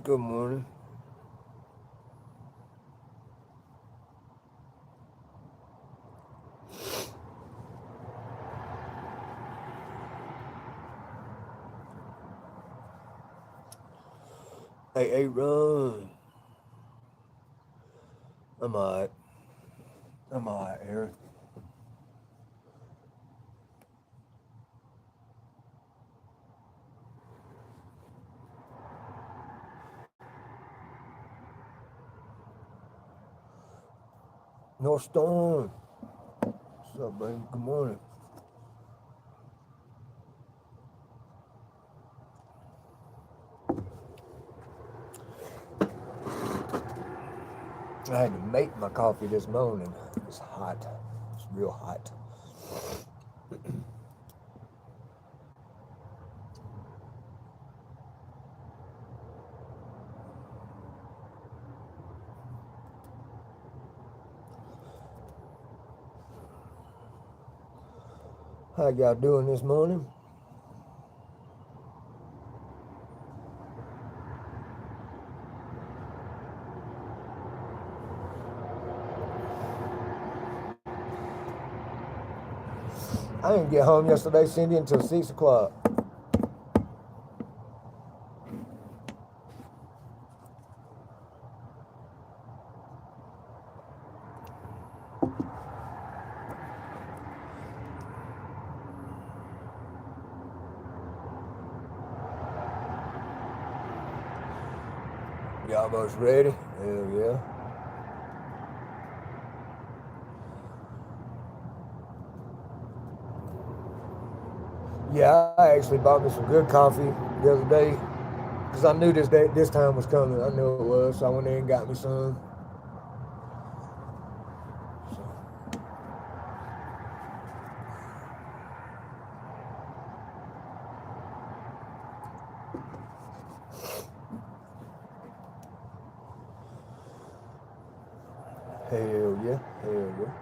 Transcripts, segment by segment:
Good morning. Hey, run. I'm alright. I'm alright, Aaron. No storm. What's up, baby? Good morning. I had to make my coffee this morning. It's hot. It's real hot. How y'all doing this morning? I didn't get home yesterday, Cindy, until 6 o'clock. You almost ready? Hell yeah. Yeah, I actually bought me some good coffee the other day because I knew this time was coming. I knew it was, so I went in and got me some. So, hell yeah, hell yeah.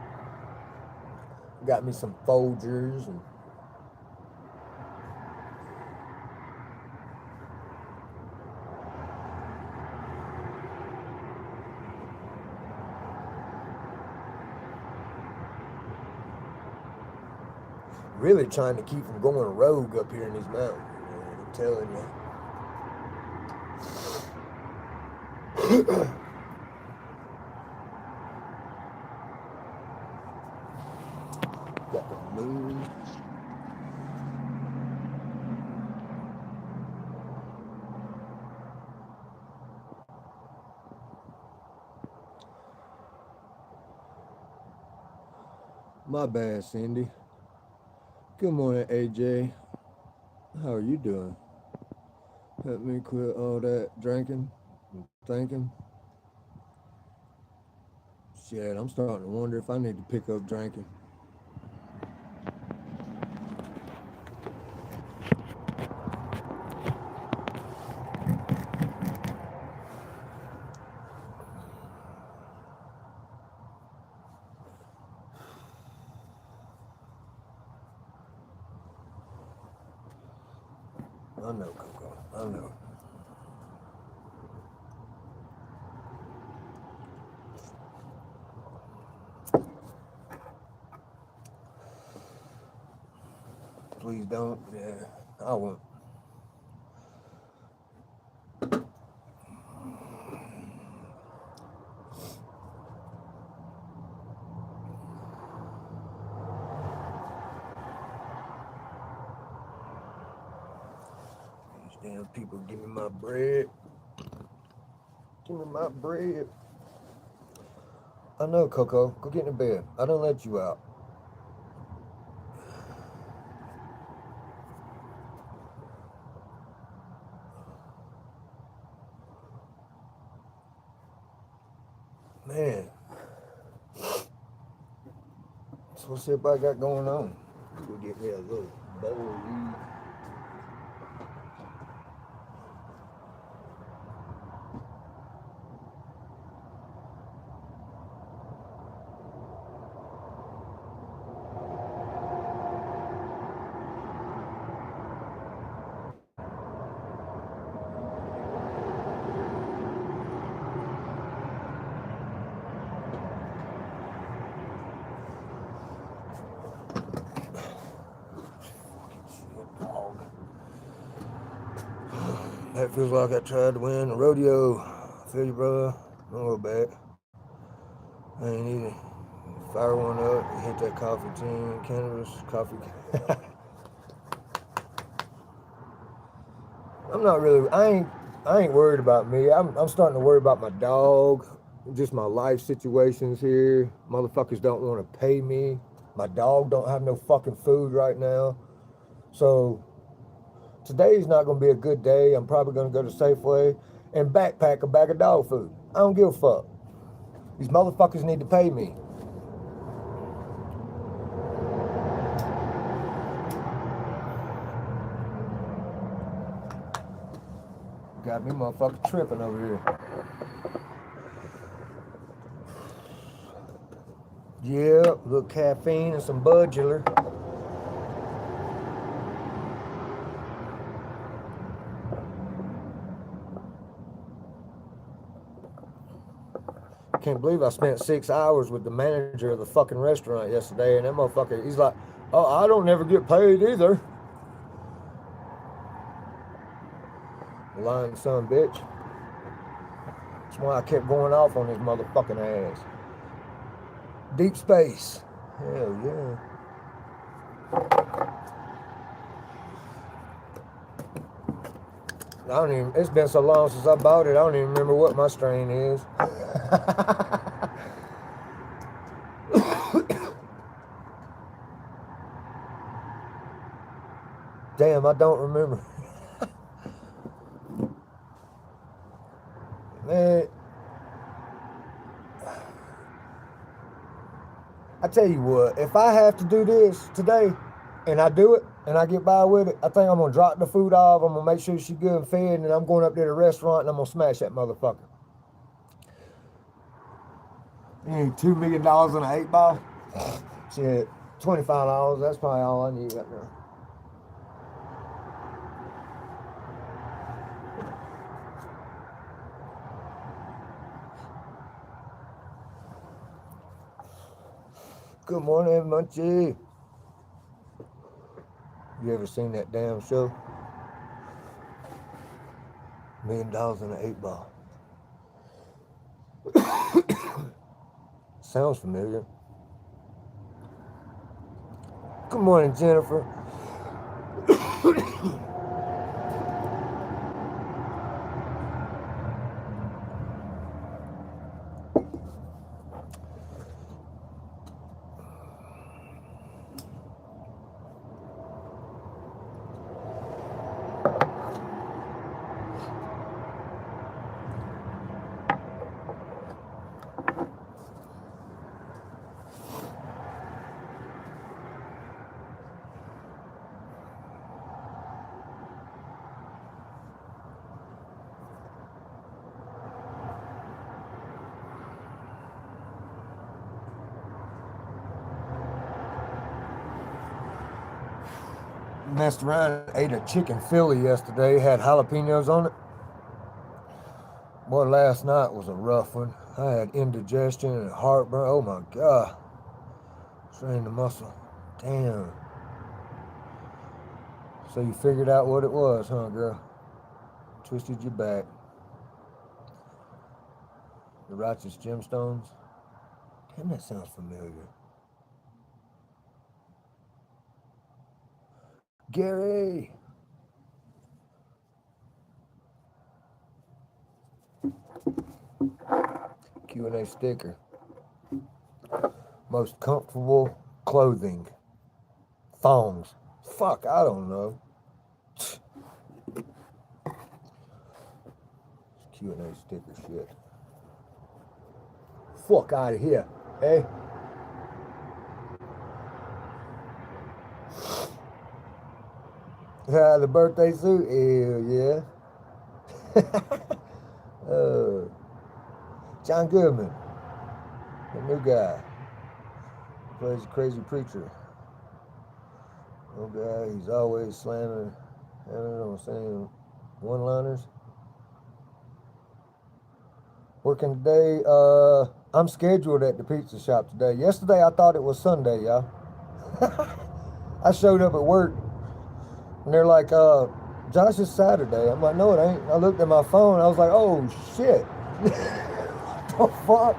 Got me some Folgers and really trying to keep from going rogue up here in these mountains. Man, I'm telling you. Got the moon. My bad, Cindy. Good morning, AJ. How are you doing? Help me quit all that drinking and thinking. Shit, I'm starting to wonder if I need to pick up drinking. I know, Coco. I know. Please don't. Yeah, I won't. These damn people give me my bread. Give me my bread. I know, Coco. Go get in bed. I don't let you out. Man, so what's everybody got going on? Go get me a little bowl of weed. That feels like I tried to win the rodeo. I feel you, brother. Don't go back. I ain't either. Fire one up, hit that coffee tin, cannabis, coffee. I'm not really, I ain't worried about me. I'm starting to worry about my dog, just my life situations here. Motherfuckers don't want to pay me. My dog don't have no fucking food right now. So today's not going to be a good day. I'm probably going to go to Safeway and backpack a bag of dog food. I don't give a fuck. These motherfuckers need to pay me. Got me motherfucker tripping over here. Yeah, a little caffeine and some Budgular. Can't believe I spent 6 hours with the manager of the fucking restaurant yesterday, and that motherfucker, he's like, oh, I don't never get paid either. Lying son of a bitch. That's why I kept going off on his motherfucking ass. Deep space. Hell yeah. I don't even, it's been so long since I bought it, I don't even remember what my strain is. Damn, I don't remember. Man, I tell you what, if I have to do this today, and I do it, and I get by with it, I think I'm going to drop the food off, I'm going to make sure she's good and fed, and then I'm going up to the restaurant, and I'm going to smash that motherfucker. $2 million in an 8-ball? Shit, $25, that's probably all I need right now. Good morning, Munchie. You ever seen that damn show? $1 million in an 8-ball. Sounds familiar. Good morning, Jennifer. Messed around, ate a chicken Philly yesterday, had jalapenos on it. Boy, last night was a rough one. I had indigestion and heartburn. Oh my God. Strained the muscle. Damn. So you figured out what it was, huh, girl? Twisted your back. The righteous gemstones. Damn, that sounds familiar. Gary! Q&A sticker. Most comfortable clothing. Thongs. Fuck, I don't know. Q&A sticker shit. Fuck out of here, hey? The birthday suit? Hell yeah. John Goodman, the new guy, plays a crazy preacher. Oh guy, he's always slamming, saying one-liners. Working today. I'm scheduled at the pizza shop today. Yesterday I thought it was Sunday, y'all. I showed up at work and they're like, Josh, it's Saturday. I'm like, no, it ain't. I looked at my phone. I was like, oh, shit. What the fuck?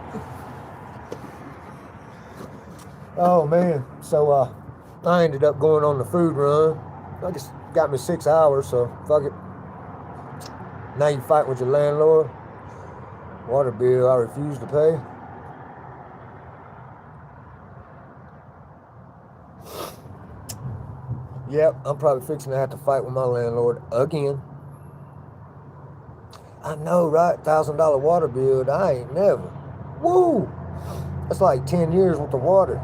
Oh, man. So, I ended up going on the food run. I just got me 6 hours, so fuck it. Now you fight with your landlord. Water bill I refuse to pay. Yep, I'm probably fixing to have to fight with my landlord again. I know, right? $1,000 water bill. I ain't never. Woo! That's like 10 years worth of water.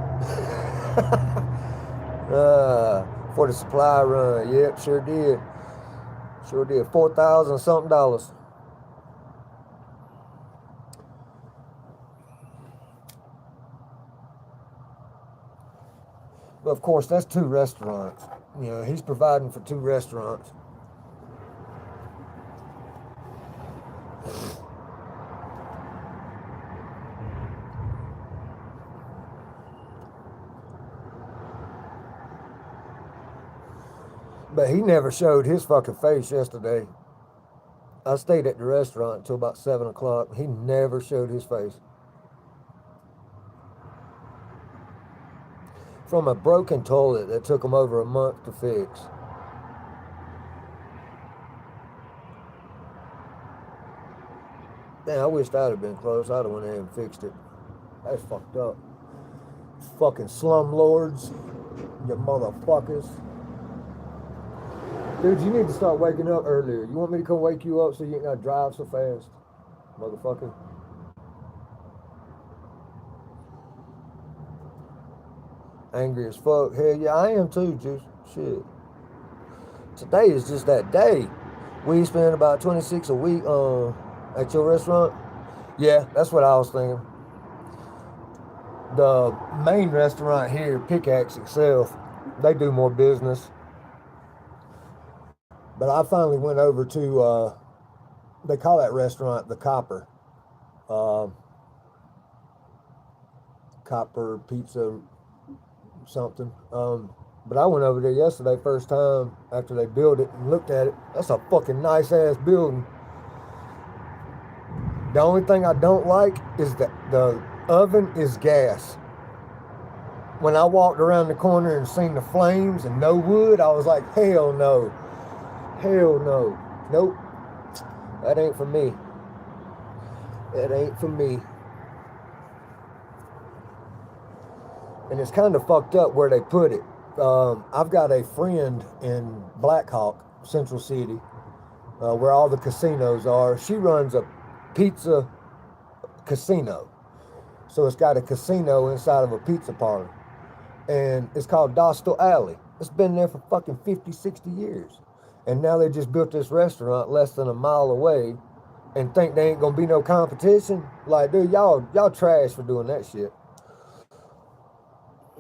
For the supply run. Yep, sure did. Sure did. $4,000 something dollars. But of course, that's 2 restaurants. You know, he's providing for 2 restaurants. But he never showed his fucking face yesterday. I stayed at the restaurant until about 7 o'clock. He never showed his face. From a broken toilet that took him over a month to fix. Man, I wished I'd have been close. I'd have went ahead and fixed it. That's fucked up. Fucking slumlords. You motherfuckers. Dude, you need to start waking up earlier. You want me to come wake you up so you ain't gotta drive so fast? Motherfucker. Angry as fuck. Hell yeah, I am too, Juice. Shit. Today is just that day. We spend about 26 a week at your restaurant. Yeah, that's what I was thinking. The main restaurant here, Pickaxe itself, they do more business. But I finally went over to, they call that restaurant the Copper. Copper Pizza something. But I went over there yesterday, first time after they built it, and looked at it. That's a fucking nice ass building. The only thing I don't like is that the oven is gas. When I walked around the corner and seen the flames and no wood, I was like, hell no. Hell no. Nope. That ain't for me. That ain't for me. And it's kind of fucked up where they put it. I've got a friend in Black Hawk, Central City, where all the casinos are. She runs a pizza casino. So it's got a casino inside of a pizza parlor. And it's called Dostal Alley. It's been there for fucking 50, 60 years. And now they just built this restaurant less than a mile away and think there ain't gonna be no competition. Like, dude, y'all trash for doing that shit.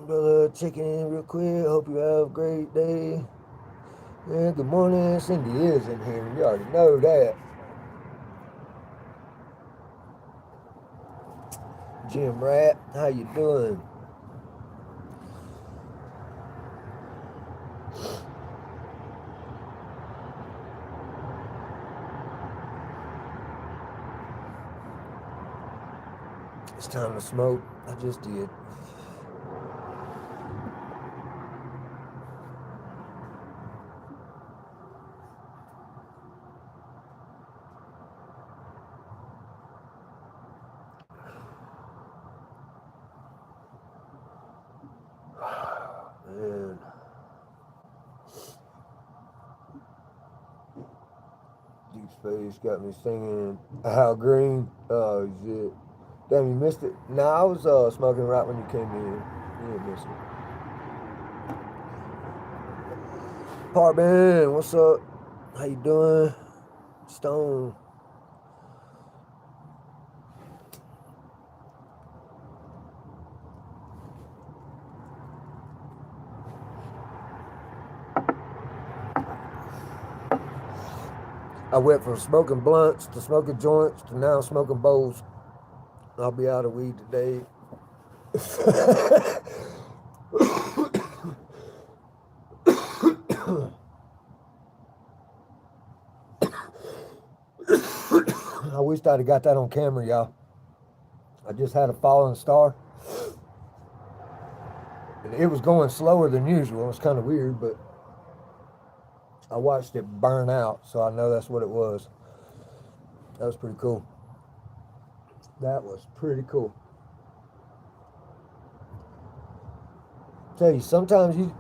Brother, checking in real quick. Hope you have a great day. Yeah, good morning. Cindy is in here. You already know that. Jim Rat, how you doing? It's time to smoke. I just did. Man. Deep Space got me singing Al Green. Oh, shit. Damn, you missed it. Nah, I was smoking right when you came in. You didn't miss it. Parman, what's up? How you doing? Stone. I went from smoking blunts to smoking joints to now smoking bowls. I'll be out of weed today. I wished I'd have got that on camera, y'all. I just had a falling star. And it was going slower than usual. It was kind of weird, but I watched it burn out, so I know that's what it was. That was pretty cool. That was pretty cool. Tell you, sometimes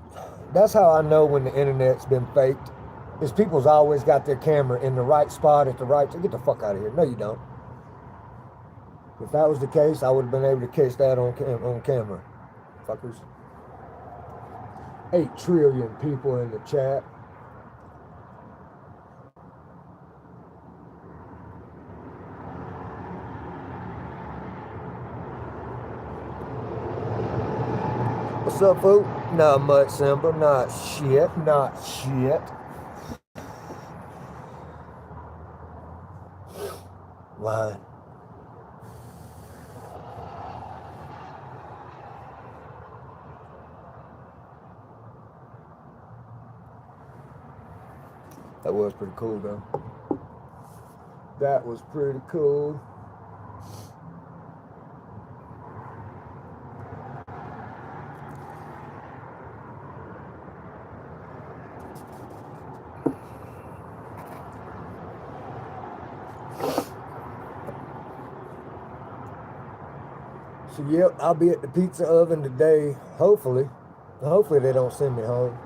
that's how I know when the internet's been faked. Is people's always got their camera in the right spot at the right time. Get the fuck out of here. No, you don't. If that was the case, I would have been able to catch that on camera. Fuckers. 8 trillion people in the chat. What's up, fool? Not much, Simba. Not shit. Not shit. Lying. That was pretty cool, though. That was pretty cool. So, yep, I'll be at the pizza oven today, hopefully. Hopefully they don't send me home.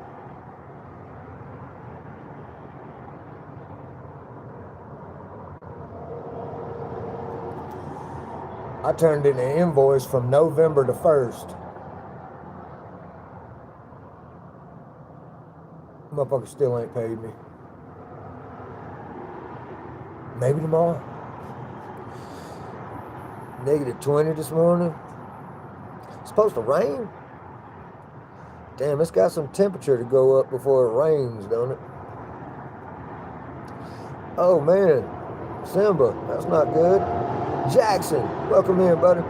I turned in an invoice from November the 1st. Motherfucker still ain't paid me. Maybe tomorrow. -20 this morning. It's supposed to rain. Damn, it's got some temperature to go up before it rains, don't it? Oh man, Simba, that's not good. Jackson, welcome in, buddy.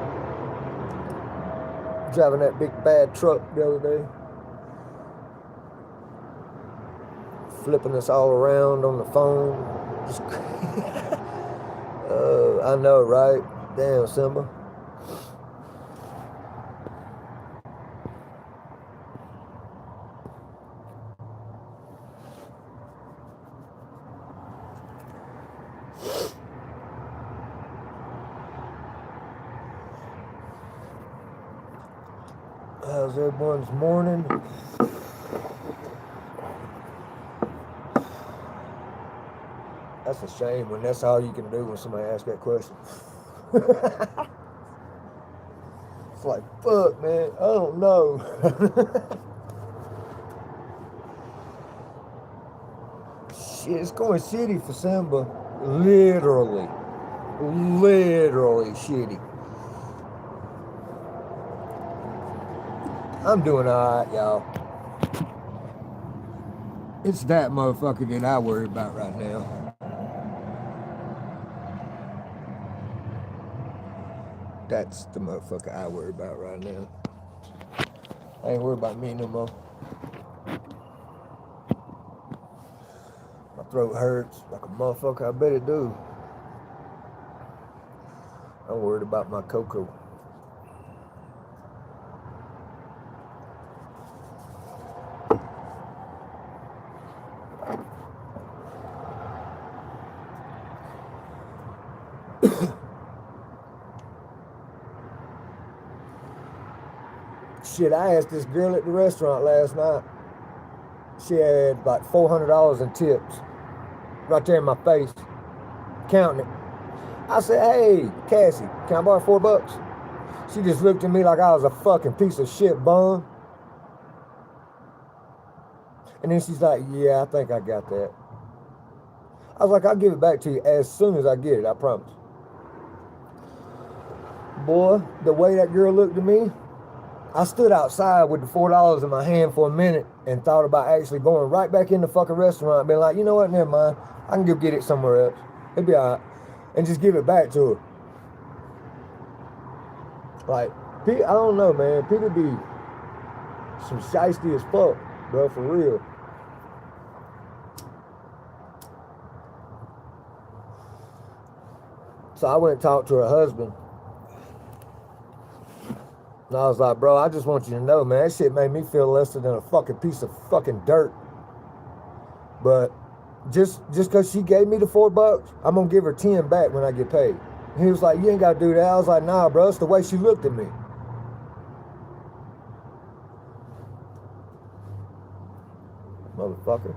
Driving that big bad truck the other day. Flipping us all around on the phone. Just I know, right? Damn, Simba. How's everyone's morning? That's a shame when that's all you can do when somebody asks that question. It's like, fuck, man, I don't know. Shit, it's going shitty for Simba. Literally shitty. I'm doing alright, y'all. It's that motherfucker that I worry about right now. That's the motherfucker I worry about right now. I ain't worried about me no more. My throat hurts like a motherfucker. I bet it do. I'm worried about my cocoa. Shit, I asked this girl at the restaurant last night. She had about $400 in tips. Right there in my face. Counting it. I said, hey, Cassie, can I borrow $4? She just looked at me like I was a fucking piece of shit bum. And then she's like, yeah, I think I got that. I was like, I'll give it back to you as soon as I get it, I promise. Boy, the way that girl looked at me, I stood outside with the $4 in my hand for a minute and thought about actually going right back in the fucking restaurant and being like, you know what, never mind. I can go get it somewhere else. It'll be all right. And just give it back to her. Like, I don't know, man. People be some shiesty as fuck, bro, for real. So I went and talked to her husband. And I was like, bro, I just want you to know, man, that shit made me feel lesser than a fucking piece of fucking dirt. But just because she gave me the $4, I'm going to give her 10 back when I get paid. And he was like, you ain't got to do that. I was like, nah, bro, it's the way she looked at me. Motherfucker.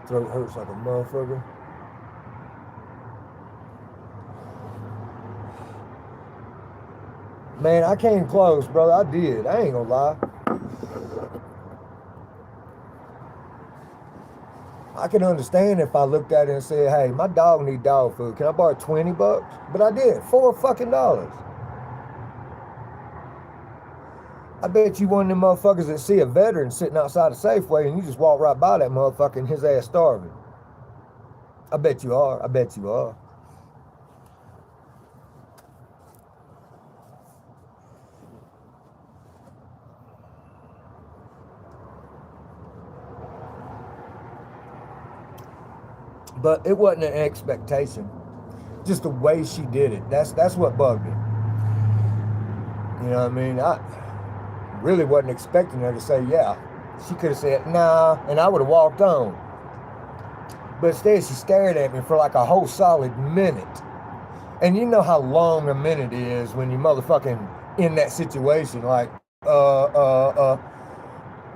Throat hurts like a motherfucker. Man, I came close, bro. I did. I ain't gonna lie. I can understand if I looked at it and said, hey, my dog need dog food. Can I borrow $20? But I did. $4 fucking dollars. I bet you one of them motherfuckers that see a veteran sitting outside a Safeway and you just walk right by that motherfucker and his ass starving. I bet you are. I bet you are. But it wasn't an expectation. Just the way she did it. That's what bugged me. You know what I mean? I really wasn't expecting her to say, yeah. She could have said, nah, and I would have walked on. But instead, she stared at me for like a whole solid minute. And you know how long a minute is when you motherfucking in that situation. Like,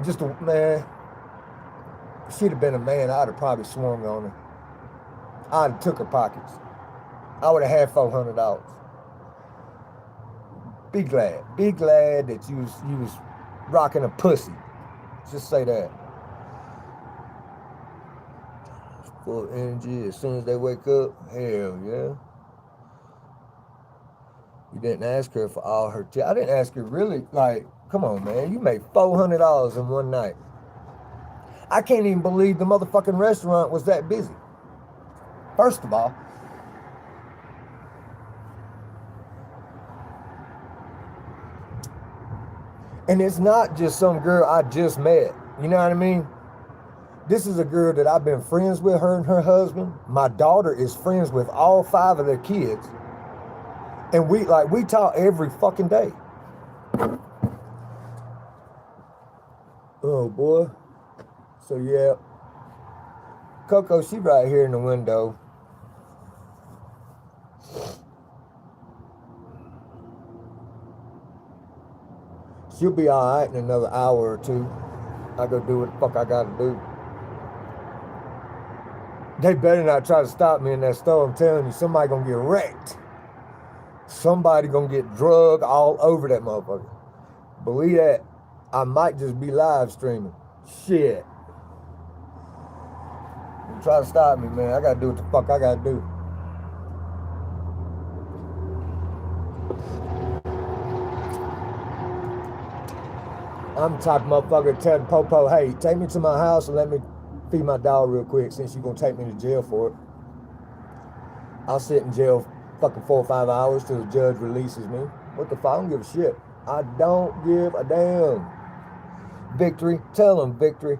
just a, man. If she'd have been a man, I'd have probably swung on her. I'd have took her pockets. I would have had $400. Be glad. Be glad that you was rocking a pussy. Just say that. Full of energy as soon as they wake up. Hell yeah. You didn't ask her for all her I didn't ask her really, like, come on, man. You made $400 in one night. I can't even believe the motherfucking restaurant was that busy. First of all. And it's not just some girl I just met. You know what I mean? This is a girl that I've been friends with, her and her husband. My daughter is friends with all 5 of their kids. And we talk every fucking day. Oh boy. So yeah. Coco, she right here in the window. She'll be all right in another hour or 2. I go do what the fuck I gotta do. They better not try to stop me in that store. I'm telling you, somebody gonna get wrecked. Somebody gonna get drugged all over that motherfucker. Believe that. I might just be live streaming. Shit. You try to stop me, man. I gotta do what the fuck I gotta do. I'm the type of motherfucker telling Popo, hey, take me to my house and let me feed my dog real quick since you're gonna take me to jail for it. I'll sit in jail fucking 4 or 5 hours till the judge releases me. What the fuck? I don't give a shit. I don't give a damn. Victory. Tell him, Victory.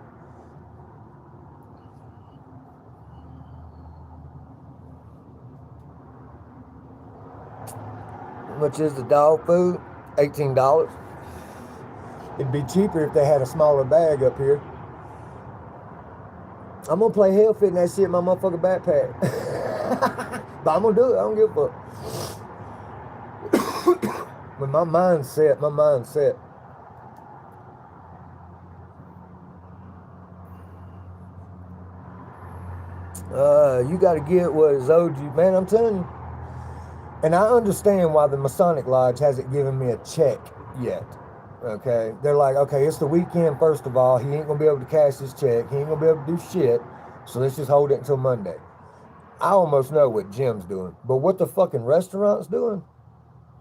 How much is the dog food? $18. It'd be cheaper if they had a smaller bag up here. I'm gonna play hell fit in that shit in my motherfucking backpack. But I'm gonna do it. I don't give a fuck. When my mind's set, my mind's set. You gotta get what is owed you. Man, I'm telling you. And I understand why the Masonic Lodge hasn't given me a check yet. Okay, they're like, okay, it's the weekend, first of all. He ain't gonna be able to cash his check. He ain't gonna be able to do shit. So let's just hold it until Monday. I almost know what Jim's doing. But what the fucking restaurant's doing?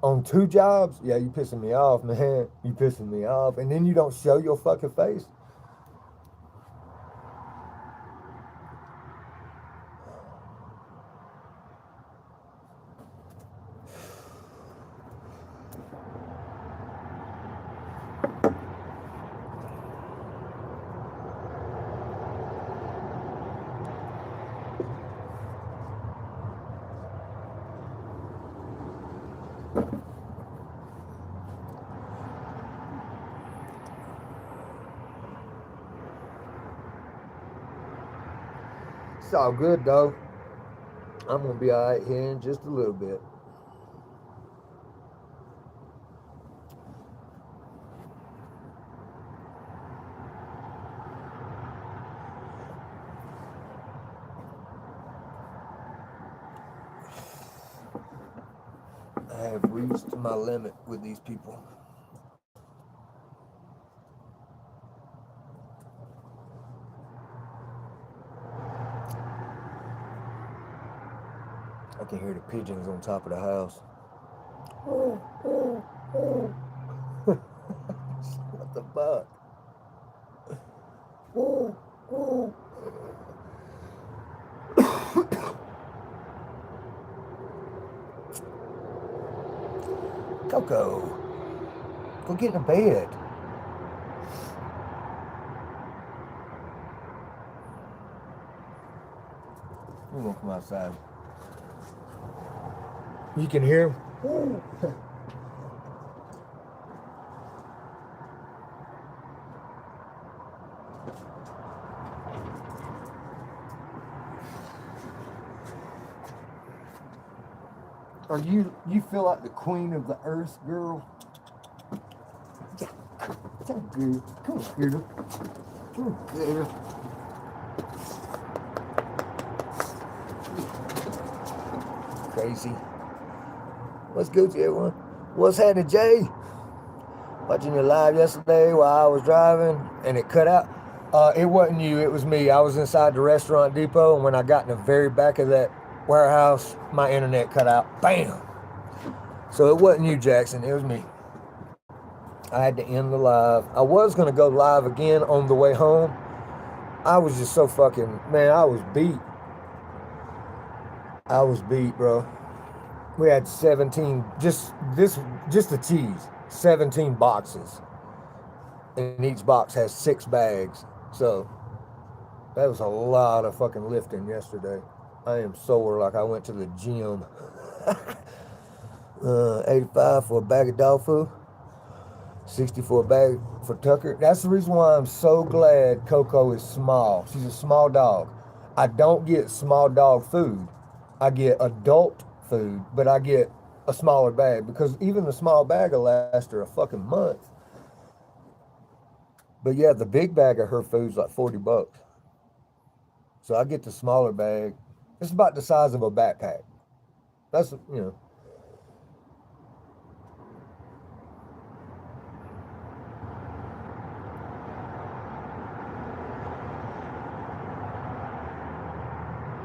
On 2 jobs? Yeah, you pissing me off, man. You pissing me off. And then you don't show your fucking face. It's all good, though. I'm going to be all right here in just a little bit. I have reached my limit with these people. I can hear the pigeons on top of the house. What the fuck? Coco, go get in the bed. We're gonna come outside. You can hear him? Are you feel like the queen of the earth, girl? Yeah. Come on, girl. Come on, girl. Come on, girl. Crazy. What's Gucci, everyone? What's happening, Jay? Watching your live yesterday while I was driving and it cut out. It wasn't you, it was me. I was inside the restaurant depot, and when I got in the very back of that warehouse, my internet cut out. Bam! So it wasn't you, Jackson. It was me. I had to end the live. I was going to go live again on the way home. I was just so fucking, man, I was beat. I was beat, bro. We had 17, just the cheese, 17 boxes. And each box has 6 bags. So that was a lot of fucking lifting yesterday. I am sore like I went to the gym. 85 for a bag of dog food. 60 for a bag for Tucker. That's the reason why I'm so glad Coco is small. She's a small dog. I don't get small dog food. I get adult food, but I get a smaller bag because even the small bag will last her a fucking month. But yeah, the big bag of her food's like $40. So I get the smaller bag. It's about the size of a backpack. That's, you know.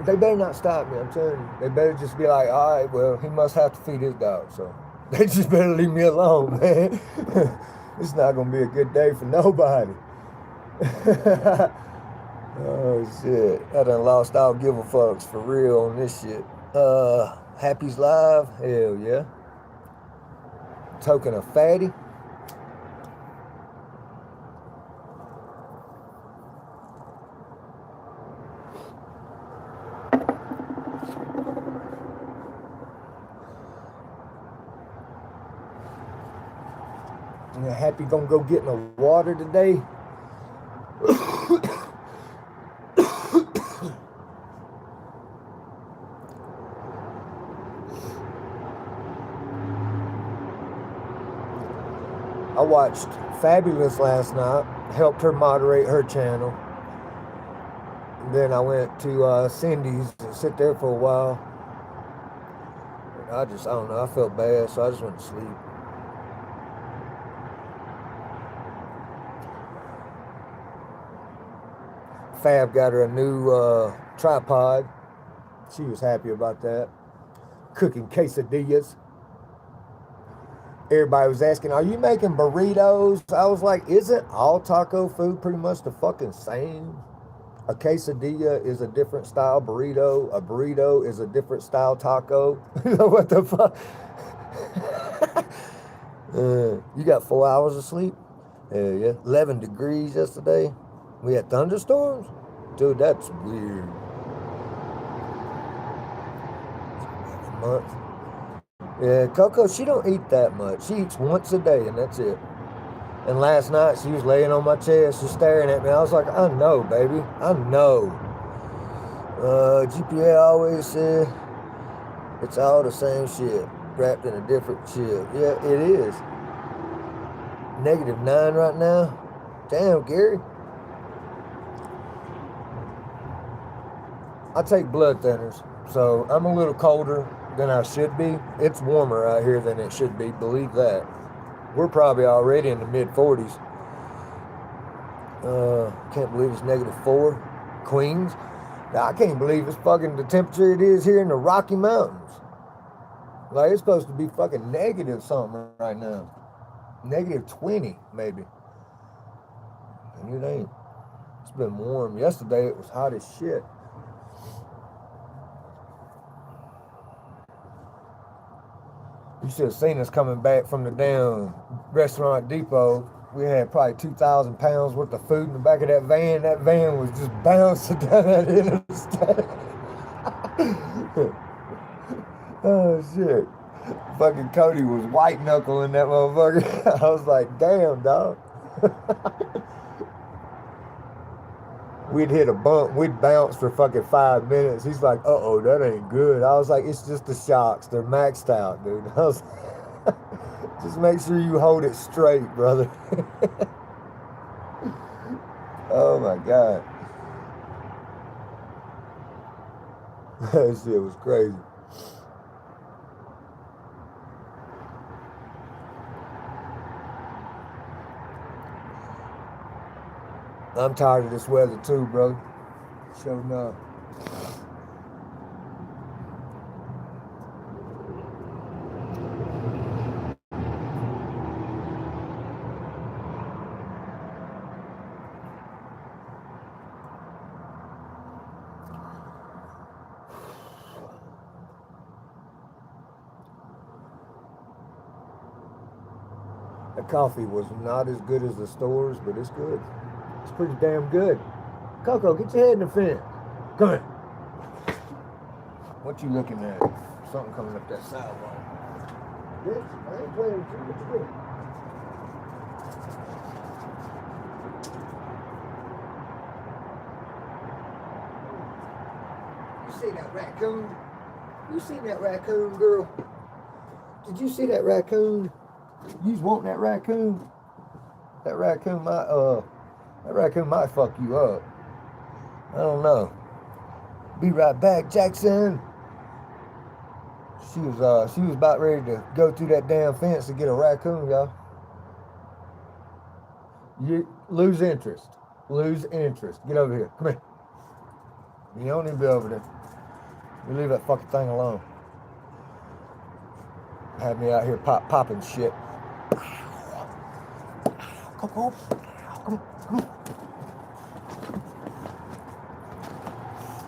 They better not stop me, I'm telling you. They better just be like, all right, well, he must have to feed his dog. So they just better leave me alone, man. It's not going to be a good day for nobody. Oh, shit. I done lost all give a fucks for real on this shit. Happy's live? Hell yeah. Token of fatty. Happy gonna go get in the water today. I watched Fabulous last night, helped her moderate her channel. And then I went to Cindy's to sit there for a while. I don't know, I felt bad, so I just went to sleep. Fab got her a new tripod. She was happy about that. Cooking quesadillas. Everybody was asking, are you making burritos? I was like, isn't all taco food pretty much the fucking same? A quesadilla is a different style burrito. A burrito is a different style taco. What the fuck? You got 4 hours of sleep? Hell yeah. 11 degrees yesterday. We had thunderstorms? Dude, that's weird. A month. Yeah, Coco, she don't eat that much. She eats once a day, and that's it. And last night, she was laying on my chest, just staring at me. I was like, I know, baby. I know. GPA always said it's all the same shit, wrapped in a different shit. Yeah, it is. -9 right now. Damn, Gary. I take blood thinners, so I'm a little colder than I should be. It's warmer out here than it should be, believe that. We're probably already in the mid-40s. Can't believe it's -4. Queens. I can't believe it's fucking the temperature it is here in the Rocky Mountains. Like, it's supposed to be fucking negative something right now. -20, maybe. And it ain't. It's been warm. Yesterday it was hot as shit. You should have seen us coming back from the damn restaurant depot. We had probably 2,000 pounds worth of food in the back of that van. That van was just bouncing down that interstate. Oh, shit. Fucking Cody was white knuckling that motherfucker. I was like, damn, dog. We'd hit a bump. We'd bounce for fucking 5 minutes. He's like, uh-oh, that ain't good. I was like, it's just the shocks. They're maxed out, dude. I was just make sure you hold it straight, brother. Oh, my God. That shit was crazy. I'm tired of this weather too, bro. Sure enough. The coffee was not as good as the stores, but it's good. It's pretty damn good. Coco, get your head in the fence. Come here. What you looking at? Something coming up that sidewalk. Bitch, I ain't playing with you. What you doing? You see that raccoon? You seen that raccoon, girl? Did you see that raccoon? You was wanting that raccoon? That raccoon might fuck you up. I don't know. Be right back, Jackson. She was about ready to go through that damn fence to get a raccoon, y'all. You lose interest. Lose interest. Get over here. Come here. You don't need to be over there. You leave that fucking thing alone. Have me out here popping shit. Come.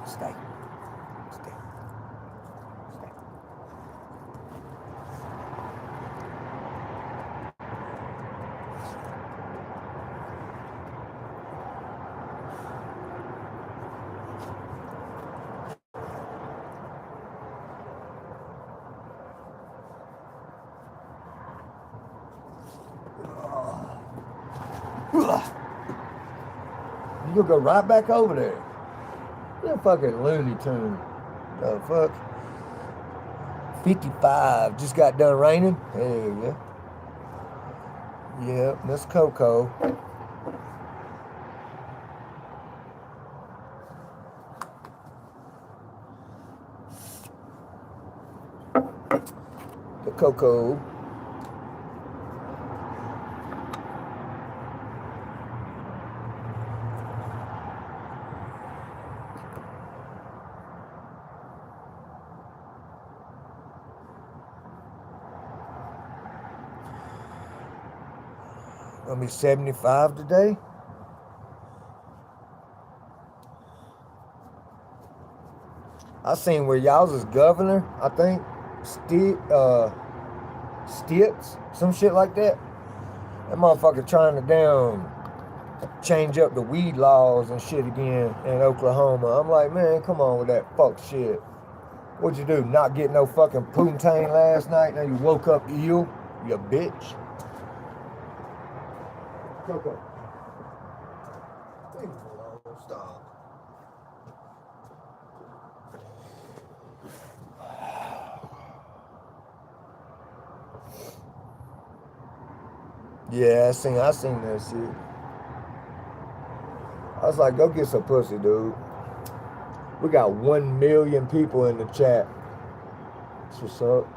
Stay. You gonna go right back over there. You're a fucking Looney Tune. The fuck? 55. Just got done raining. There you go. Yep, Miss Coco. The Coco. Gonna be 75 today. I seen where y'all's is governor, I think. Stitz, some shit like that. That motherfucker trying to change up the weed laws and shit again in Oklahoma. I'm like, man, come on with that fuck shit. What'd you do? Not get no fucking poontang last night? Now you woke up ill? You bitch. Coco. Leave him alone. Stop. Yeah, I seen that shit. I was like, go get some pussy, dude. We got 1 million people in the chat. That's what's up.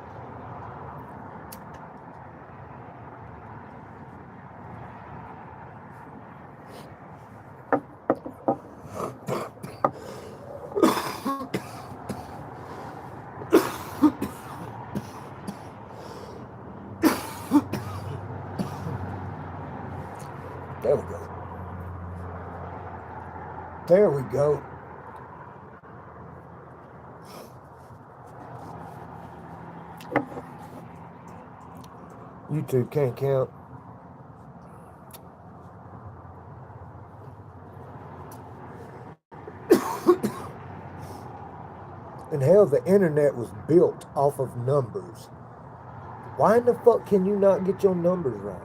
There we go. There we go. YouTube can't count. And hell, the internet was built off of numbers. Why in the fuck can you not get your numbers right?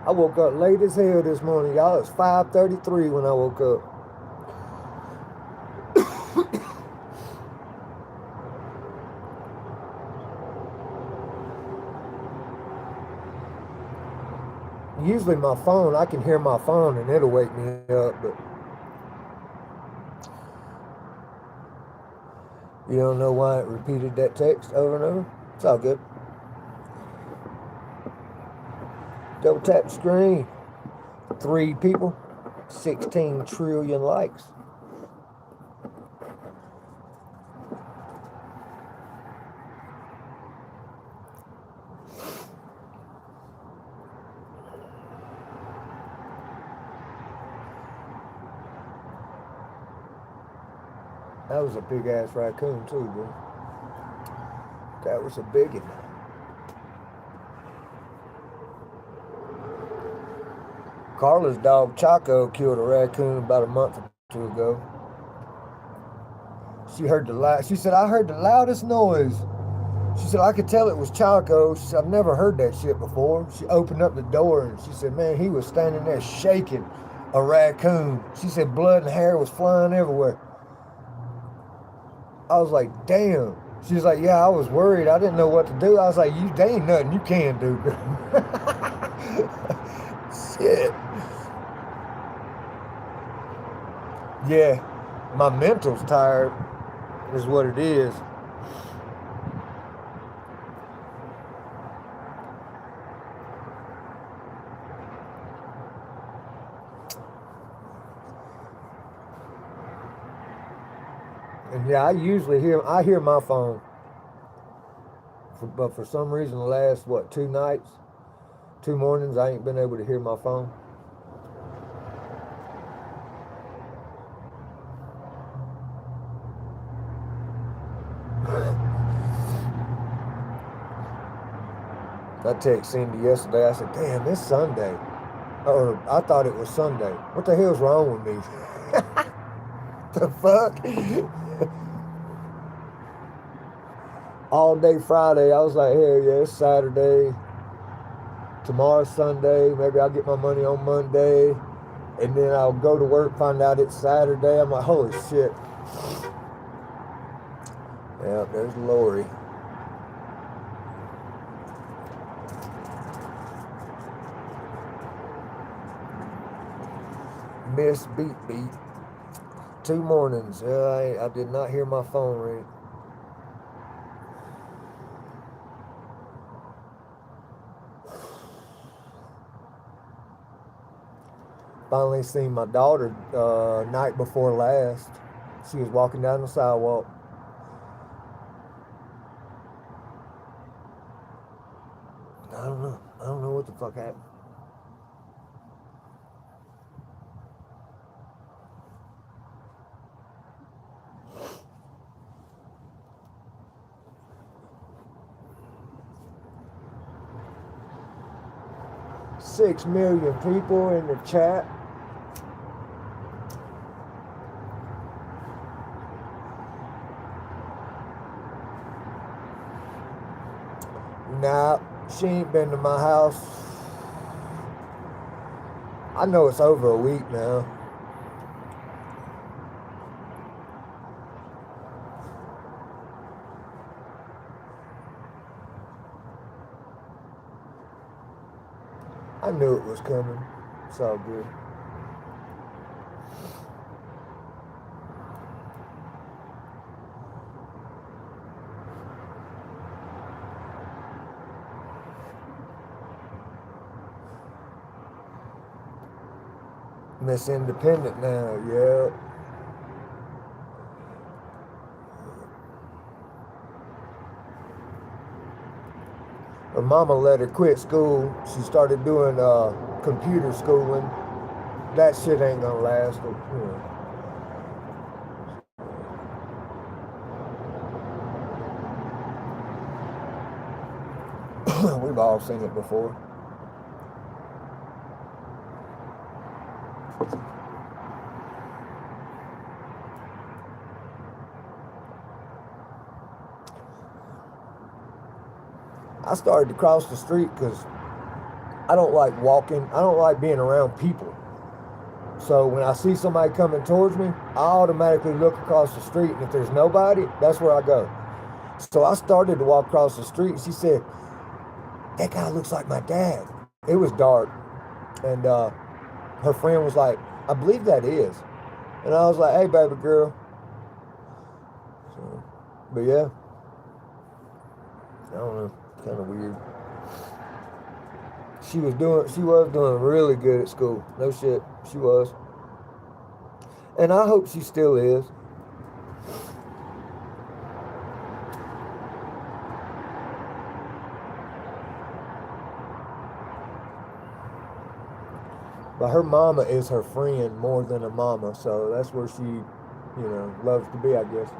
I woke up late as hell this morning, y'all. It was 5:33 when I woke up. Usually my phone, I can hear my phone and it'll wake me up, but you don't know why it repeated that text over and over? It's all good. Double tap the screen. 3 people, 16 trillion likes. That was a big ass raccoon too, bro. That was a big one. Carla's dog Chaco killed a raccoon about a month or 2 ago. She said, I heard the loudest noise. She said, I could tell it was Chaco. She said, I've never heard that shit before. She opened up the door and she said, man, he was standing there shaking a raccoon. She said blood and hair was flying everywhere. I was like, damn. She was like, yeah, I was worried. I didn't know what to do. I was like, there ain't nothing you can do, girl. Shit. Yeah, my mental's tired is what it is. And yeah, I hear my phone. But for some reason, the last, 2 nights, 2 mornings, I ain't been able to hear my phone. I texted Cindy yesterday. I said, damn, it's Sunday. Or I thought it was Sunday. What the hell's wrong with me? The fuck? All day Friday, I was like, hell yeah, it's Saturday. Tomorrow's Sunday. Maybe I'll get my money on Monday. And then I'll go to work, find out it's Saturday. I'm like, holy shit. Yeah, there's Lori. Miss Beat. 2 mornings. I did not hear my phone ring. Finally seen my daughter night before last. She was walking down the sidewalk. I don't know what the fuck happened. $6 million people in the chat. Nah, she ain't been to my house. I know it's over a week now. I knew it was coming. It's all good. Miss Independent now, yeah. Her mama let her quit school. She started doing computer schooling. That shit ain't gonna last. We've all seen it before. I started to cross the street because I don't like walking. I don't like being around people. So when I see somebody coming towards me, I automatically look across the street, and if there's nobody, that's where I go. So I started to walk across the street, and she said, "That guy looks like my dad." It was dark, and her friend was like, "I believe that is." And I was like, "Hey, baby girl." So, but yeah, I don't know, kind of weird. She was doing really good at school. No shit, she was. And I hope she still is. But her mama is her friend more than a mama, so that's where she, loves to be, I guess.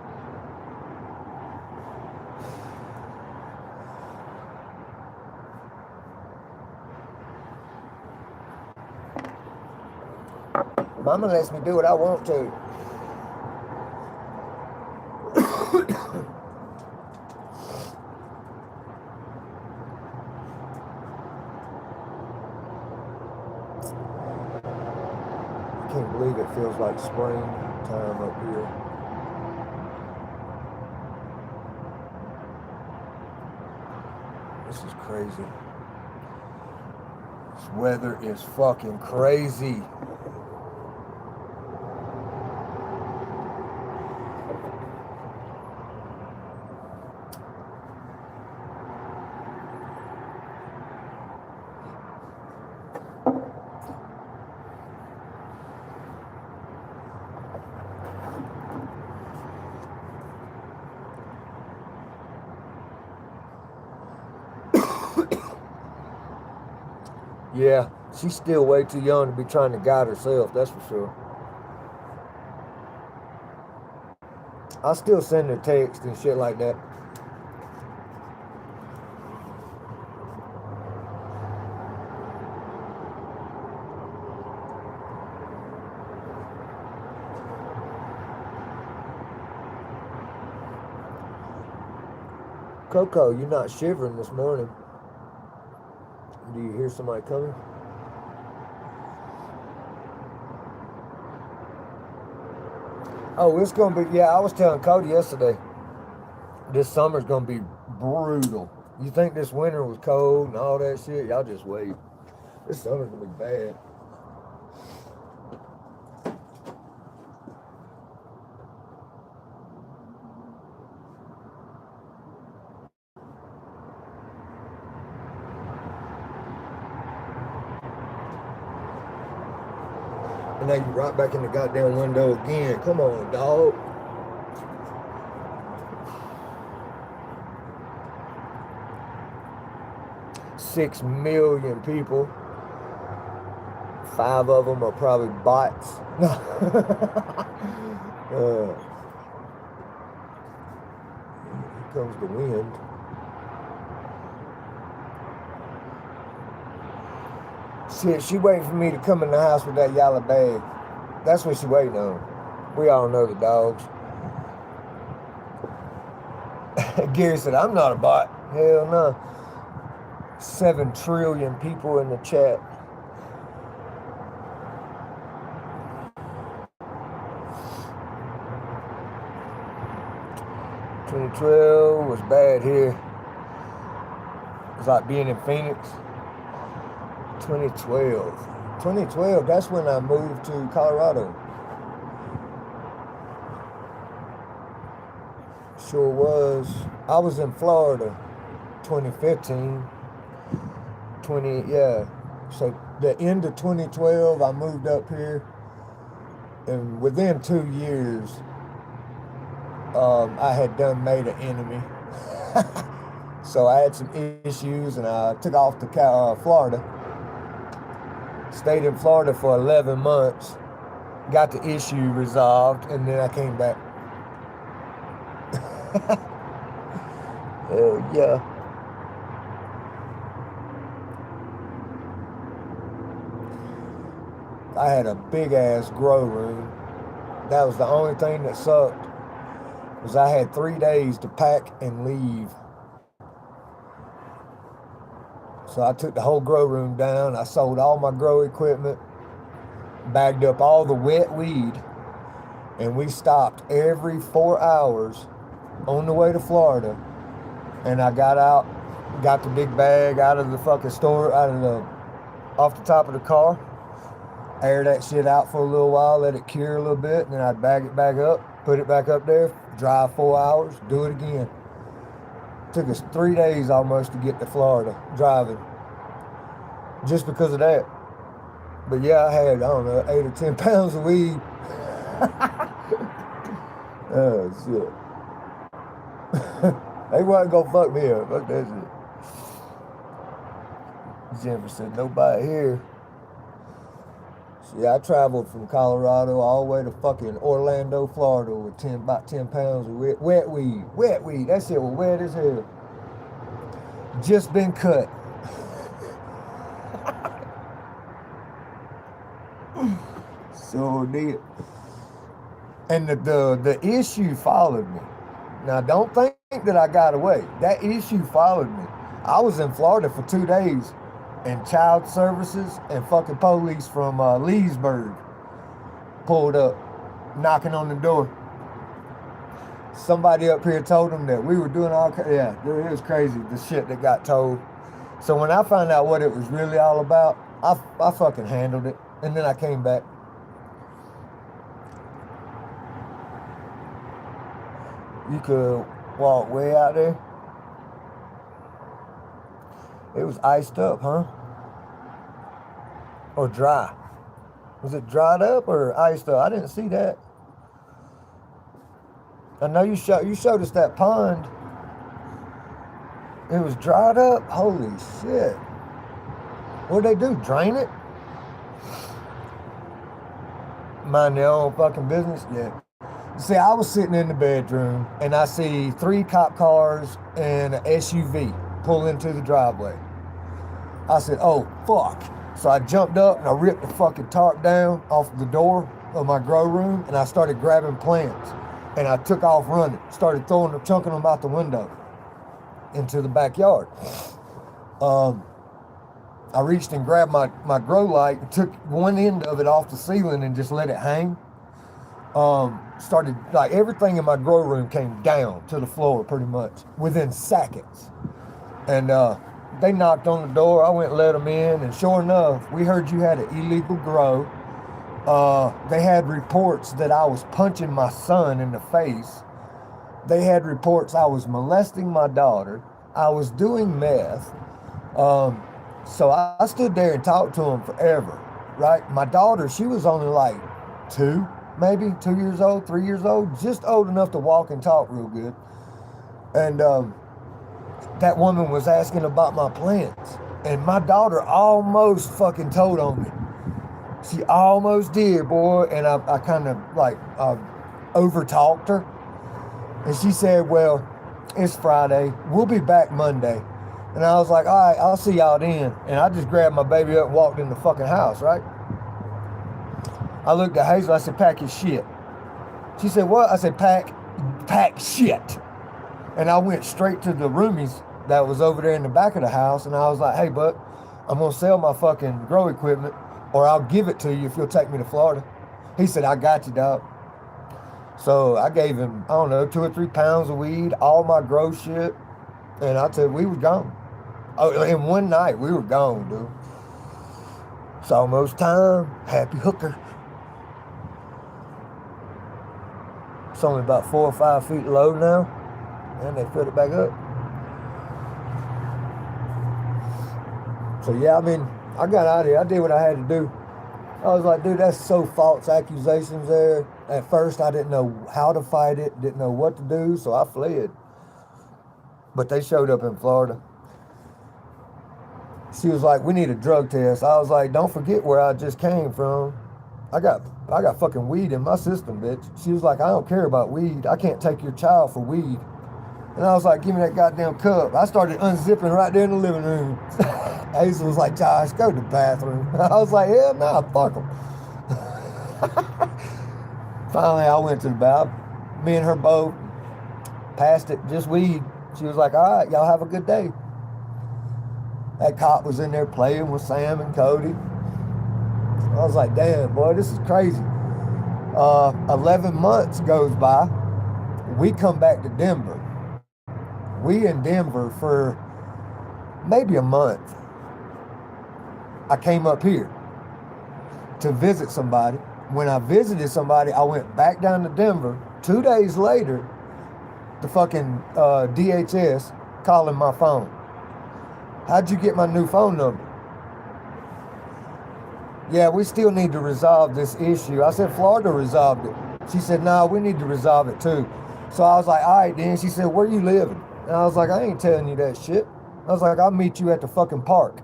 Mama lets me do what I want to. I can't believe it feels like springtime up here. This is crazy. This weather is fucking crazy. Yeah, she's still way too young to be trying to guide herself, that's for sure. I still send her text and shit like that. Coco, you're not shivering this morning. Do you hear somebody coming? Oh, it's going to be, yeah, I was telling Cody yesterday, this summer's going to be brutal. You think this winter was cold and all that shit? Y'all just wait. This summer's going to be bad. And now you right back in the goddamn window again. Come on, dog. Six million people. 5 of them are probably bots. Here comes the wind. Shit, she waiting for me to come in the house with that yellow bag. That's what she waiting on. We all know the dogs. Gary said, "I'm not a bot." Hell no. 7 trillion people in the chat. "2012 was bad here. It's like being in Phoenix. 2012. 2012, that's when I moved to Colorado. Sure was. I was in Florida 2015. So the end of 2012, I moved up here. And within 2 years, I had made an enemy. So I had some issues and I took off to Florida. Stayed in Florida for 11 months. Got the issue resolved and then I came back. Hell yeah. I had a big ass grow room. That was the only thing that sucked, was I had 3 days to pack and leave. So I took the whole grow room down. I sold all my grow equipment, bagged up all the wet weed, and we stopped every 4 hours on the way to Florida. And I got out, got the big bag out of the fucking store, off the top of the car, air that shit out for a little while, let it cure a little bit, and then I'd bag it back up, put it back up there, drive 4 hours, do it again. Took us 3 days almost to get to Florida driving, just because of that. But yeah, I had, I don't know, 8 or 10 pounds of weed. Oh shit. They wasn't gonna fuck me up. Fuck that shit. Jennifer said, nobody here. See, I traveled from Colorado all the way to fucking Orlando, Florida with about 10 pounds of wet weed. Wet weed. That shit was wet as hell. Just been cut. So did. And the issue followed me. Now, don't think that I got away. That issue followed me. I was in Florida for 2 days, and child services and fucking police from Leesburg pulled up, knocking on the door. Somebody up here told them that we were doing it was crazy, the shit that got told. So when I found out what it was really all about, I fucking handled it, and then I came back. You could walk way out there. It was iced up, huh? Or dry. Was it dried up or iced up? I didn't see that. I know you showed us that pond. It was dried up? Holy shit. What'd they do? Drain it? Mind their own fucking business? Yeah. See, I was sitting in the bedroom and I see 3 cop cars and an SUV pull into the driveway. I said, oh, fuck. So I jumped up and I ripped the fucking tarp down off the door of my grow room and I started grabbing plants. And I took off running, started chunking them out the window into the backyard. I reached and grabbed my grow light and took one end of it off the ceiling and just let it hang. Started, like, everything in my grow room came down to the floor pretty much within seconds. And they knocked on the door. I went and let them in, and sure enough, we heard you had an illegal grow. They had reports that I was punching my son in the face. They had reports I was molesting my daughter. I was doing meth. So I stood there and talked to them forever, right? My daughter, she was only like 2 years old, 3 years old, just old enough to walk and talk real good. And that woman was asking about my plants, and my daughter almost fucking told on me. She almost did, boy, and I kind of like over-talked her. And she said, well, it's Friday, we'll be back Monday. And I was like, all right, I'll see y'all then. And I just grabbed my baby up and walked in the fucking house, right? I looked at Hazel, I said, pack your shit. She said, what? I said, pack shit. And I went straight to the roomies that was over there in the back of the house, and I was like, hey, bud, I'm gonna sell my fucking grow equipment, or I'll give it to you if you'll take me to Florida. He said, I got you, dog. So I gave him, I don't know, 2 or 3 pounds of weed, all my grow shit, and I said, we were gone. Oh, in one night, we were gone, dude. It's almost time. Happy hooker. It's only about 4 or 5 feet low now. And they filled it back up. So yeah, I mean, I got out of here. I did what I had to do. I was like, dude, that's so false accusations there. At first, I didn't know how to fight it, didn't know what to do, so I fled. But they showed up in Florida. She was like, we need a drug test. I was like, don't forget where I just came from. I got fucking weed in my system, bitch. She was like, I don't care about weed. I can't take your child for weed. And I was like, give me that goddamn cup. I started unzipping right there in the living room. Hazel was like, Josh, go to the bathroom. I was like, hell nah, fuck them. Finally, I went to the bathroom. Me and her both passed it, just weed. She was like, all right, y'all have a good day. That cop was in there playing with Sam and Cody. I was like, damn, boy, this is crazy. 11 months goes by. We come back to Denver. We in Denver for maybe a month. I came up here to visit somebody. When I visited somebody, I went back down to Denver. 2 days later, the fucking DHS calling my phone. How'd you get my new phone number? Yeah, we still need to resolve this issue. I said, Florida resolved it. She said, no, we need to resolve it too. So I was like, all right then. She said, where you living? And I was like, I ain't telling you that shit. I was like, I'll meet you at the fucking park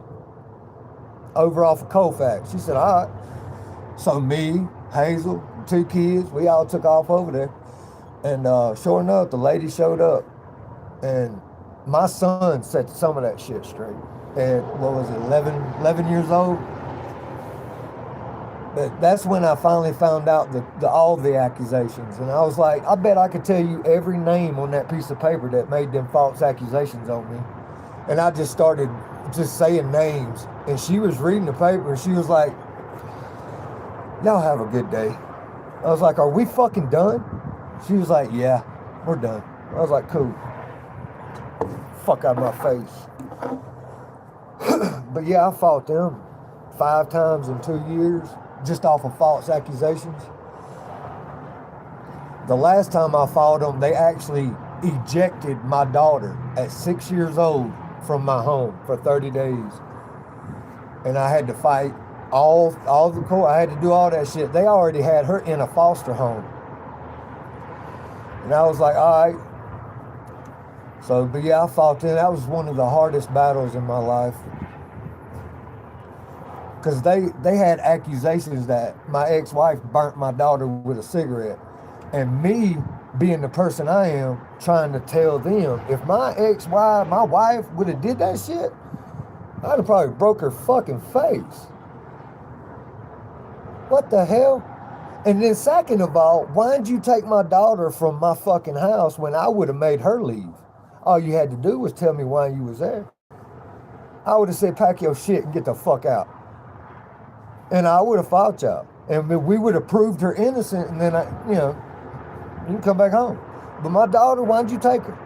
over off of Colfax. She said, all right. So me, Hazel, 2 kids, we all took off over there. And sure enough, the lady showed up. And my son set some of that shit straight. And what was it, 11 years old? But that's when I finally found out all the accusations. And I was like, I bet I could tell you every name on that piece of paper that made them false accusations on me. And I just started just saying names. And she was reading the paper and she was like, y'all have a good day. I was like, are we fucking done? She was like, yeah, we're done. I was like, cool. Fuck out of my face. But yeah, I fought them 5 times in 2 years. Just off of false accusations. The last time I fought them, they actually ejected my daughter at 6 years old from my home for 30 days. And I had to fight all the court. I had to do all that shit. They already had her in a foster home. And I was like, all right. So, but yeah, I fought them. That was one of the hardest battles in my life. Because they had accusations that my ex-wife burnt my daughter with a cigarette. And me, being the person I am, trying to tell them, if my ex-wife, my wife would have did that shit, I'd have probably broke her fucking face. What the hell? And then second of all, why'd you take my daughter from my fucking house when I would have made her leave? All you had to do was tell me why you was there. I would have said, pack your shit and get the fuck out. And I would have fought y'all. And we would have proved her innocent, and then, you can come back home. But my daughter, why'd you take her?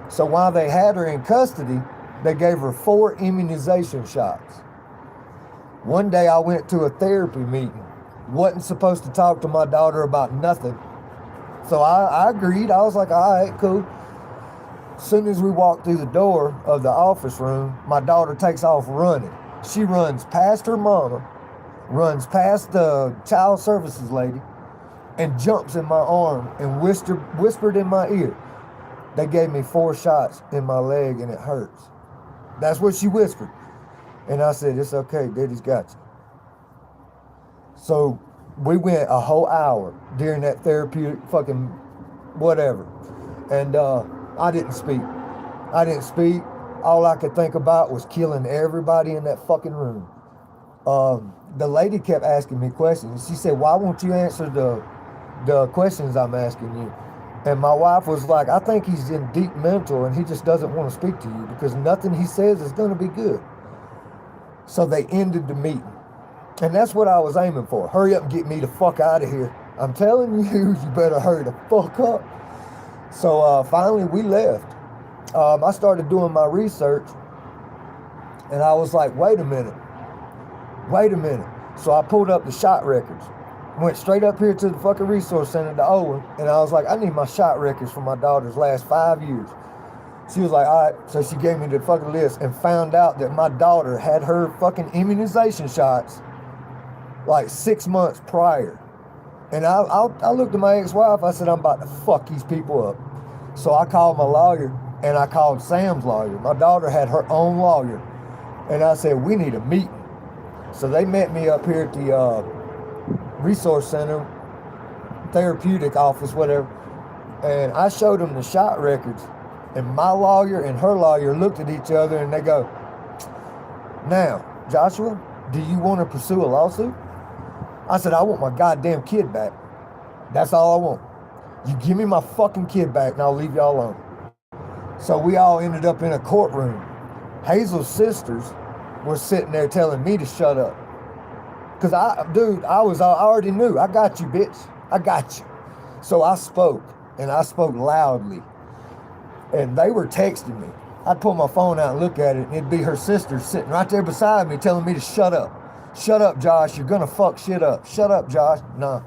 So while they had her in custody, they gave her 4 immunization shots. One day I went to a therapy meeting. Wasn't supposed to talk to my daughter about nothing. So I agreed. I was like, all right, cool. As soon as we walked through the door of the office room, my daughter takes off running. She runs past her mama, runs past the child services lady, and jumps in my arm and whispered in my ear. They gave me 4 shots in my leg and it hurts. That's what she whispered. And I said, it's okay, Daddy's got you. So we went a whole hour during that therapeutic fucking whatever. And I didn't speak. All I could think about was killing everybody in that fucking room. The lady kept asking me questions. She said, why won't you answer the questions I'm asking you? And my wife was like, I think he's in deep mental and he just doesn't want to speak to you because nothing he says is going to be good. So they ended the meeting. And that's what I was aiming for. Hurry up and get me the fuck out of here. I'm telling you, you better hurry the fuck up. So finally we left. I started doing my research and I was like, wait a minute. wait a minute. So I pulled up the shot records, went straight up here to the fucking resource center to Owen, and I was like, I need my shot records for my daughter's last 5 years. She was like, all right. So she gave me the fucking list and found out that my daughter had her fucking immunization shots like 6 months prior. And I looked at my ex-wife, I said, I'm about to fuck these people up. So I called my lawyer, and I called Sam's lawyer. My daughter had her own lawyer. And I said, we need a meeting. So they met me up here at the resource center, therapeutic office, whatever. And I showed them the shot records. And my lawyer and her lawyer looked at each other and they go, now, Joshua, do you want to pursue a lawsuit? I said, I want my goddamn kid back. That's all I want. You give me my fucking kid back and I'll leave y'all alone. So we all ended up in a courtroom. Hazel's sisters were sitting there telling me to shut up. Because I already knew. I got you, bitch. I got you. So I spoke, and I spoke loudly. And they were texting me. I'd pull my phone out and look at it, and it'd be her sister sitting right there beside me telling me to shut up. Shut up, Josh. You're going to fuck shit up. Shut up, Josh. Nah,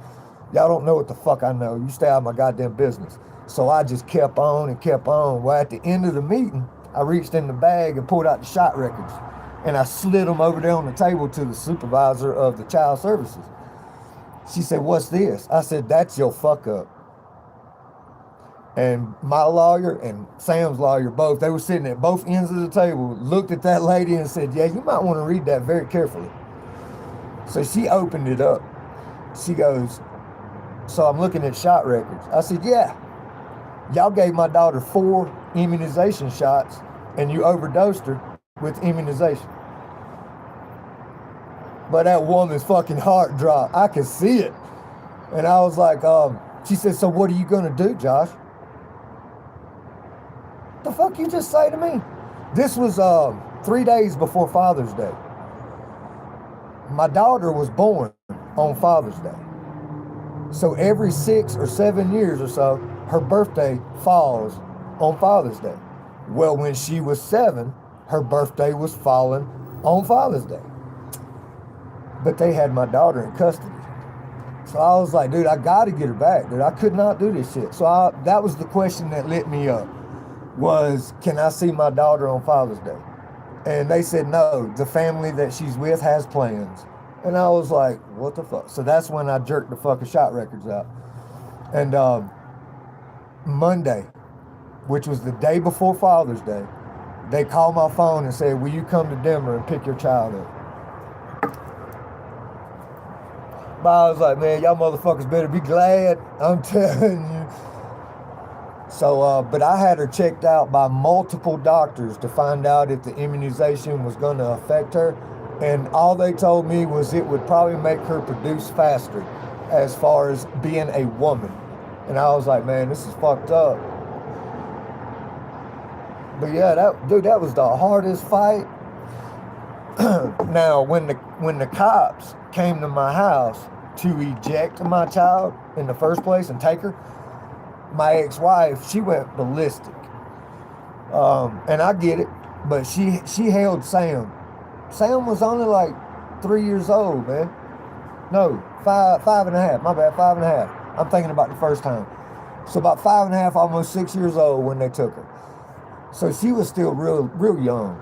y'all don't know what the fuck I know. You stay out of my goddamn business. So I just kept on and kept on. Well, at the end of the meeting, I reached in the bag and pulled out the shot records. And I slid them over there on the table to the supervisor of the child services. She said, what's this? I said, that's your fuck up. And my lawyer and Sam's lawyer, both, they were sitting at both ends of the table, looked at that lady and said, yeah, you might want to read that very carefully. So she opened it up. She goes, so I'm looking at shot records. I said, yeah, y'all gave my daughter 4 immunization shots and you overdosed her with immunization. But that woman's fucking heart dropped. I could see it. And I was like, she said, so what are you going to do, Josh? The fuck you just say to me? This was 3 days before Father's Day. My daughter was born on Father's Day. So every 6 or 7 years or so, her birthday falls on Father's Day. Well, when she was 7, her birthday was falling on Father's Day. But they had my daughter in custody. So I was like, dude, I got to get her back, dude. I could not do this shit. So that was the question that lit me up, was, can I see my daughter on Father's Day? And they said, no, the family that she's with has plans. And I was like, what the fuck? So that's when I jerked the fucking shot records out. And Monday, which was the day before Father's Day, they called my phone and said, will you come to Denver and pick your child up? But I was like, man, y'all motherfuckers better be glad. I'm telling you. So, but I had her checked out by multiple doctors to find out if the immunization was going to affect her. And all they told me was it would probably make her produce faster as far as being a woman. And I was like, man, this is fucked up. But yeah, that was the hardest fight. Now, when the cops came to my house to eject my child in the first place and take her, my ex-wife, she went ballistic. And I get it, but she held Sam. Sam was only like 3 years old, man. No, five and a half. My bad, 5.5. I'm thinking about the first time. So about 5.5, almost 6 years old when they took her. So she was still real young.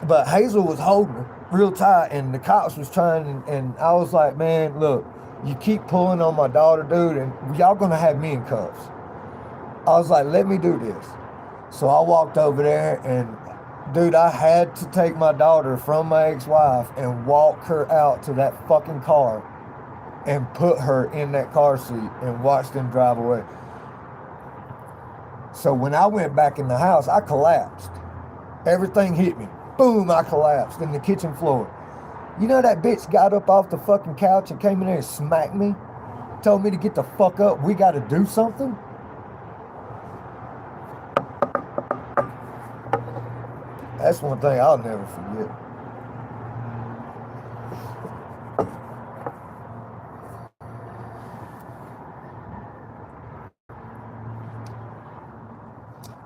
But Hazel was holding her real tight, and the cops was trying, and I was like, man, look, you keep pulling on my daughter, dude, and y'all gonna have me in cuffs. I was like, let me do this. So I walked over there, and dude, I had to take my daughter from my ex-wife and walk her out to that fucking car and put her in that car seat and watch them drive away. So when I went back in the house, I collapsed. Everything hit me. Boom, I collapsed in the kitchen floor. You know that bitch got up off the fucking couch and came in there and smacked me? Told me to get the fuck up. We got to do something? That's one thing I'll never forget.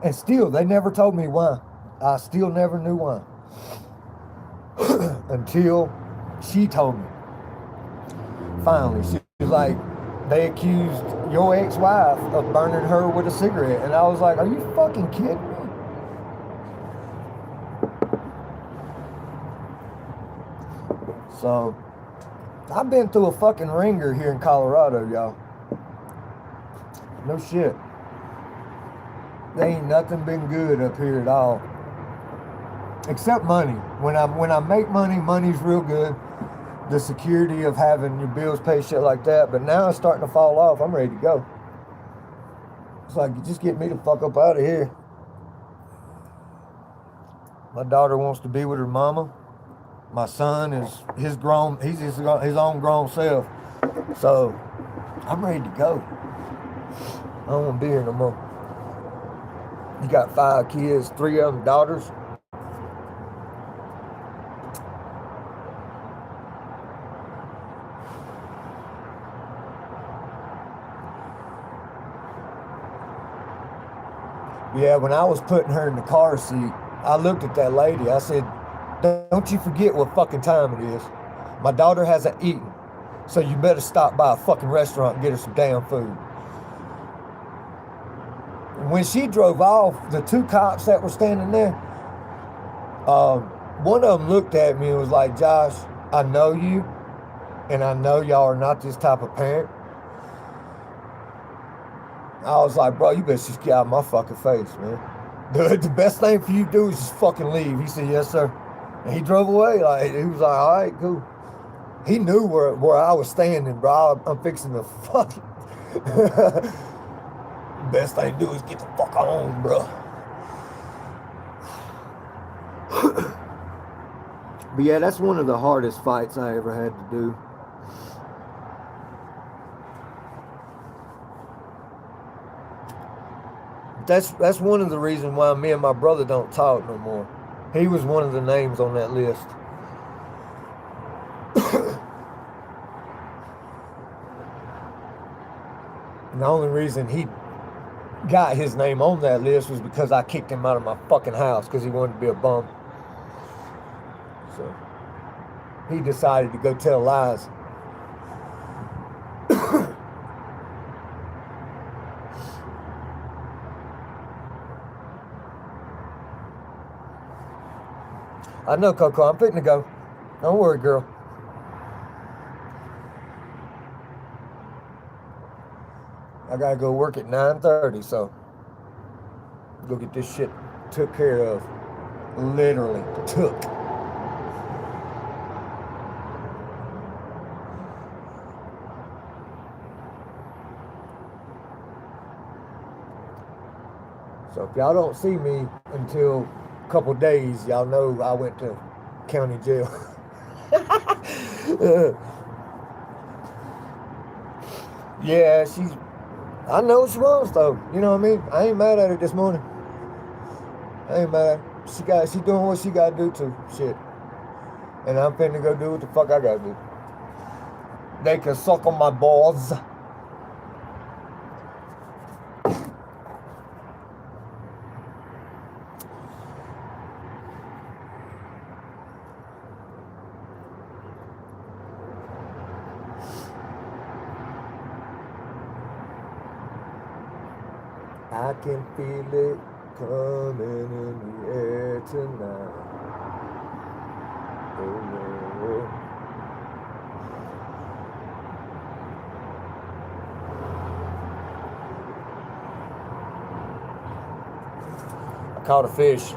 And still, they never told me why. I still never knew why. until she told me. Finally, she was like, they accused your ex-wife of burning her with a cigarette. And I was like, are you fucking kidding me? So, I've been through a fucking ringer here in Colorado, y'all. No shit. There ain't nothing been good up here at all. Except money. When I make money, money's real good. The security of having your bills paid, shit like that. But now it's starting to fall off. I'm ready to go. It's like, just get me the fuck up out of here. My daughter wants to be with her mama. My son is he's his own grown self. So I'm ready to go. I don't want to be here no more. You got 5 kids, 3 of them daughters. Yeah, when I was putting her in the car seat, I looked at that lady. I said, don't you forget what fucking time it is. My daughter hasn't eaten, so you better stop by a fucking restaurant and get her some damn food. When she drove off, the 2 cops that were standing there, one of them looked at me and was like, Josh, I know you, and I know y'all are not this type of parent. I was like, bro, you better just get out of my fucking face, man. The best thing for you to do is just fucking leave. He said, yes, sir. And he drove away. Like, he was like, all right, cool. He knew where I was standing, bro. I'm fixing to fucking... Best thing to do is get the fuck on, bro. But yeah, that's one of the hardest fights I ever had to do. That's one of the reasons why me and my brother don't talk no more. He was one of the names on that list. And the only reason he got his name on that list was because I kicked him out of my fucking house because he wanted to be a bum. So he decided to go tell lies. I know, Coco, I'm fitting to go. Don't worry, girl. I gotta go work at 9:30, so go get this shit took care of. Literally took. So if y'all don't see me until a couple days, y'all know I went to county jail. Yeah, I know she wants though. You know what I mean? I ain't mad at her this morning. I ain't mad. She doing what she gotta do too. Shit. And I'm finna go do what the fuck I gotta do. They can suck on my balls. I can feel it coming in the air tonight. Oh no. I caught a fish.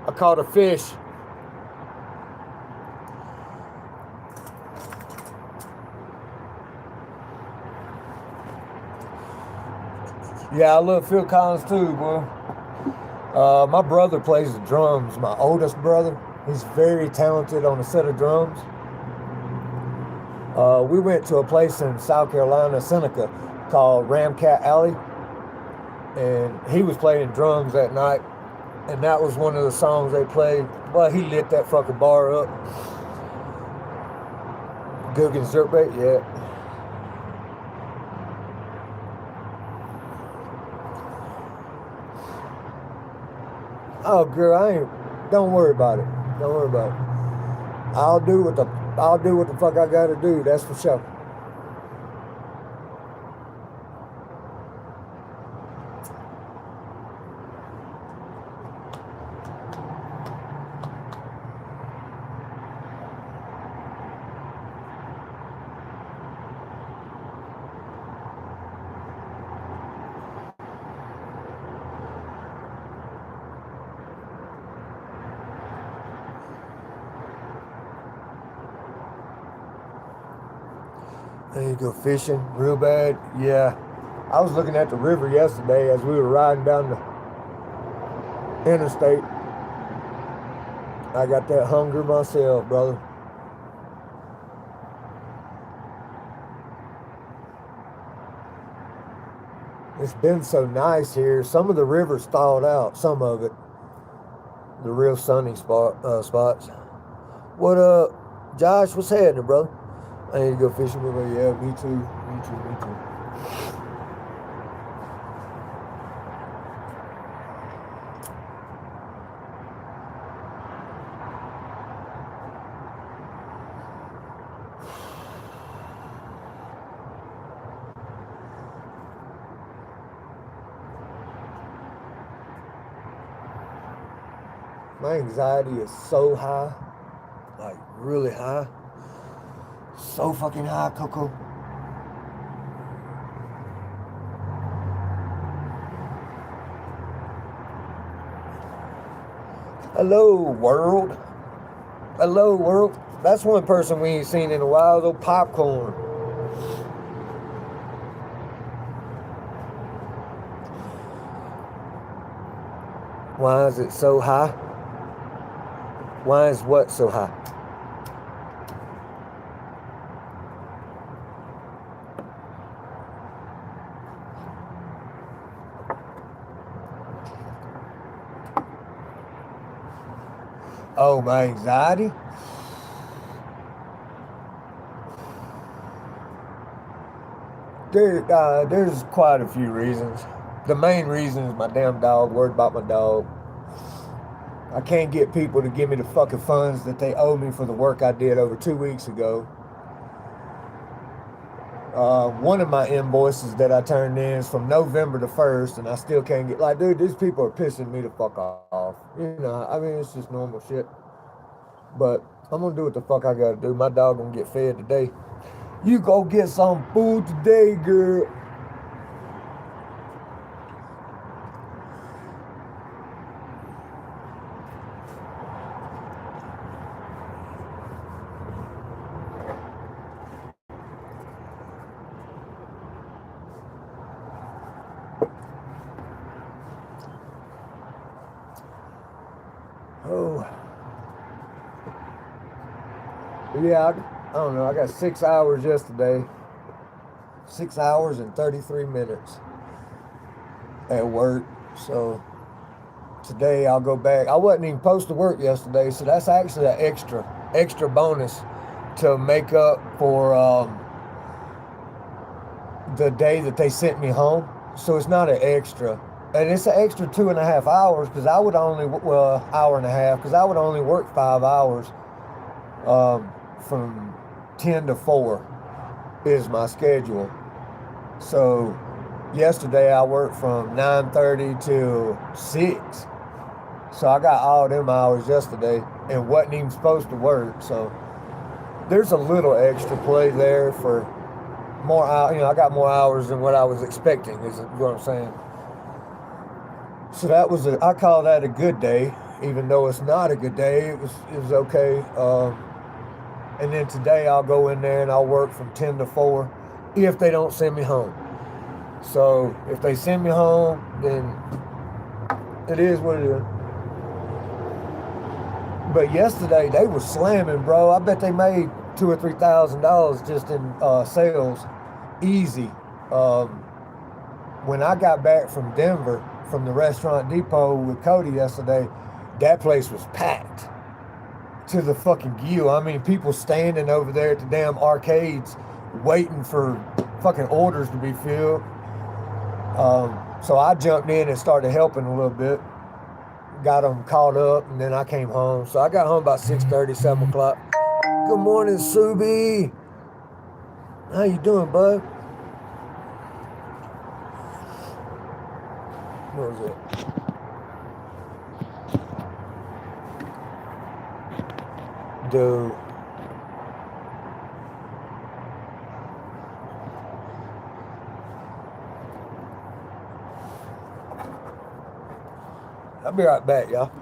I caught a fish. Yeah, I love Phil Collins too, boy. My brother plays the drums. My oldest brother. He's very talented on a set of drums. We went to a place in South Carolina, Seneca, called Ramcat Alley. And he was playing drums that night. And that was one of the songs they played. Well, he lit that fucking bar up. Guggen Zertbait, yeah. Oh, girl, Don't worry about it. Don't worry about it. I'll do what the fuck I gotta do, that's for sure. There you go, fishing real bad. Yeah, I was looking at the river yesterday as we were riding down the interstate. I got that hunger myself, brother. It's been so nice here. Some of the rivers thawed out, some of it. The real sunny spots. What up, Josh? What's happening, brother? I need to go fishing with her. Yeah, me too. Me too. Me too. My anxiety is so high, like really high. So fucking high, Coco. Hello, world. Hello, world. That's one person we ain't seen in a while, though. Popcorn. Why is it so high? Why is what so high? Oh, my anxiety? There's quite a few reasons. The main reason is my damn dog, worried about my dog. I can't get people to give me the fucking funds that they owe me for the work I did over 2 weeks ago. One of my invoices that I turned in is from November the 1st, and I still can't get, like, dude, these people are pissing me the fuck off. You know, I mean, it's just normal shit. But I'm gonna do what the fuck I gotta do. My dog gonna get fed today. You go get some food today, girl. Oh. Yeah, I don't know. I got 6 hours yesterday. 6 hours and 33 minutes at work. So today I'll go back. I wasn't even supposed to work yesterday, so that's actually an extra bonus to make up for the day that they sent me home. So it's not an extra. And it's an extra 2.5 hours because I would only, hour and a half, because I would only work 5 hours from 10 to 4 is my schedule. So yesterday I worked from 9:30 till 6. So I got all them hours yesterday and wasn't even supposed to work. So there's a little extra play there for more hours. You know, I got more hours than what I was expecting, is what I'm saying. So that was I call that a good day, even though it's not a good day. It was okay. And then today I'll go in there and I'll work from 10 to 4 if they don't send me home. So if they send me home, then it is what it is. But yesterday they were slamming, bro. I bet they made $2,000 or $3,000 just in sales, easy. When I got back from Denver, from the restaurant depot with Cody yesterday, that place was packed to the fucking gill. I mean, people standing over there at the damn arcades waiting for fucking orders to be filled. So I jumped in and started helping a little bit. got them caught up, and then I came home. So I got home about 6:30, 7 o'clock. Good morning, Subi. How you doing, bud? What was it? Dude. I'll be right back, y'all.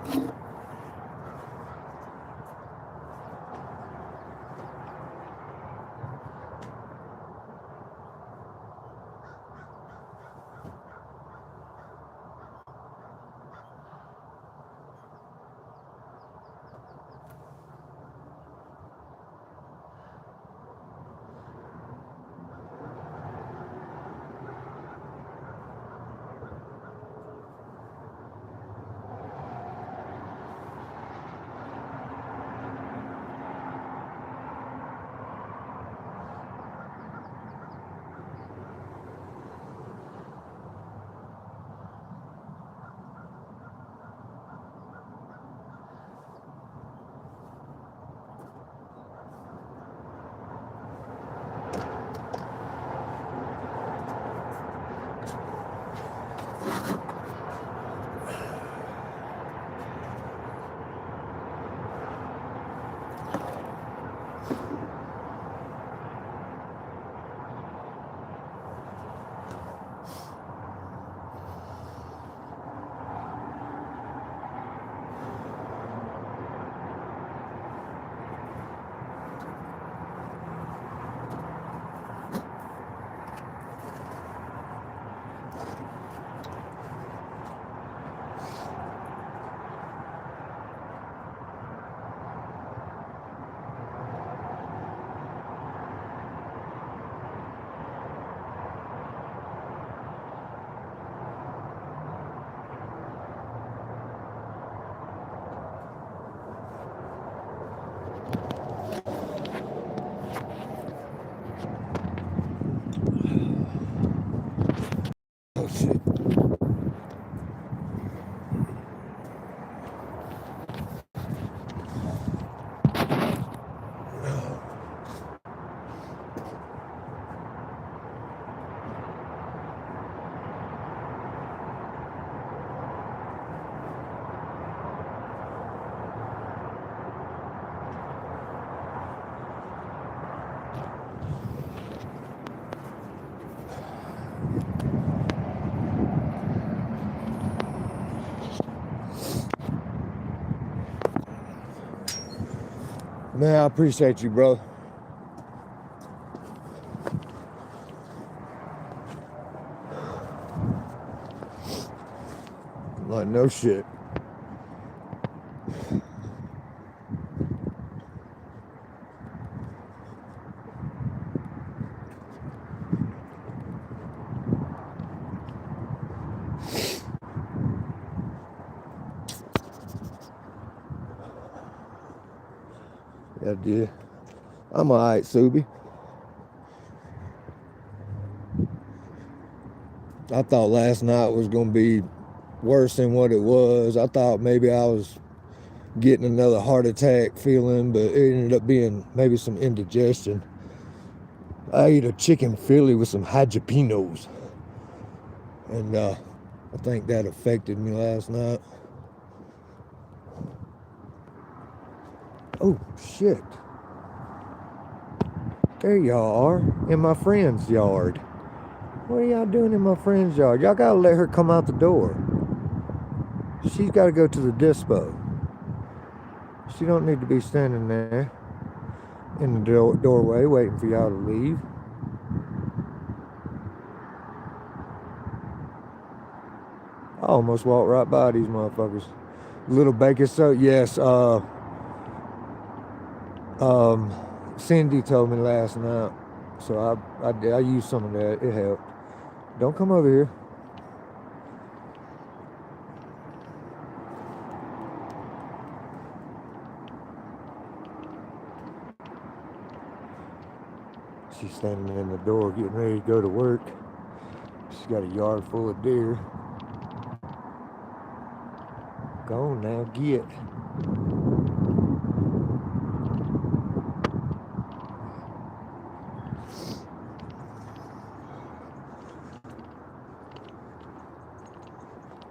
Oh, shit. Man, I appreciate you, bro. Like, no shit. Yeah, dude. I'm alright, Subi. I thought last night was gonna be worse than what it was. I thought maybe I was getting another heart attack feeling, but it ended up being maybe some indigestion. I ate a chicken Philly with some jalapenos, and I think that affected me last night. Oh shit. There y'all are, in my friend's yard. What are y'all doing in my friend's yard? Y'all gotta let her come out the door. She's gotta go to the dispo. She don't need to be standing there in the doorway waiting for y'all to leave. I almost walked right by these motherfuckers. Little baking soda, yes. Cindy told me last night, so I used some of that. It helped. Don't come over here. She's standing in the door getting ready to go to work. She's got a yard full of deer. Go on now, get.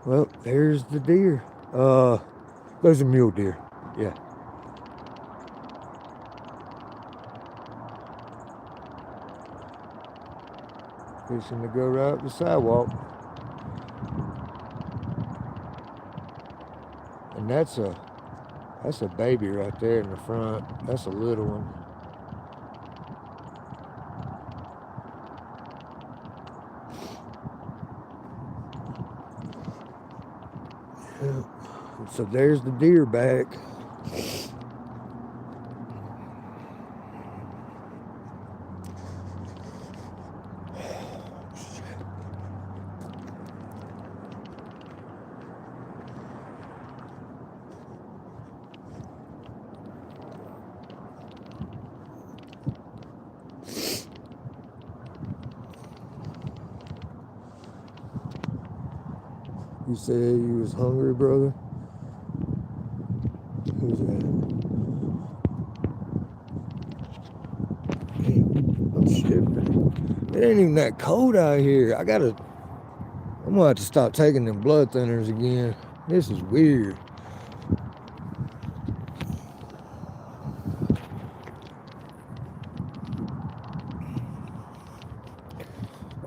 Well, there's the deer. There's a mule deer. Yeah. Fishing to go right up the sidewalk. And that's a baby right there in the front. That's a little one. So there's the deer back. You said you was hungry, brother? Who's that? I'm shivering. It ain't even that cold out here. I'm gonna have to stop taking them blood thinners again. This is weird.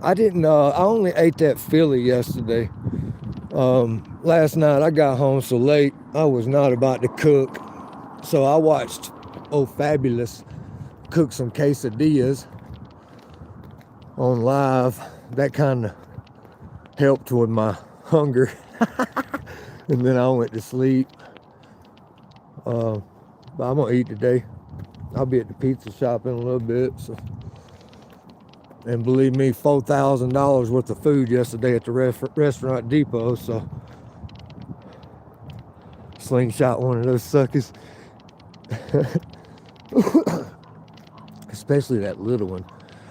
I only ate that Philly yesterday. Last night I got home so late, I was not about to cook. So I watched Fabulous cook some quesadillas on live. That kind of helped with my hunger. And then I went to sleep. But I'm gonna eat today. I'll be at the pizza shop in a little bit. So. And believe me, $4,000 worth of food yesterday at the restaurant depot. So slingshot one of those suckers. Especially that little one.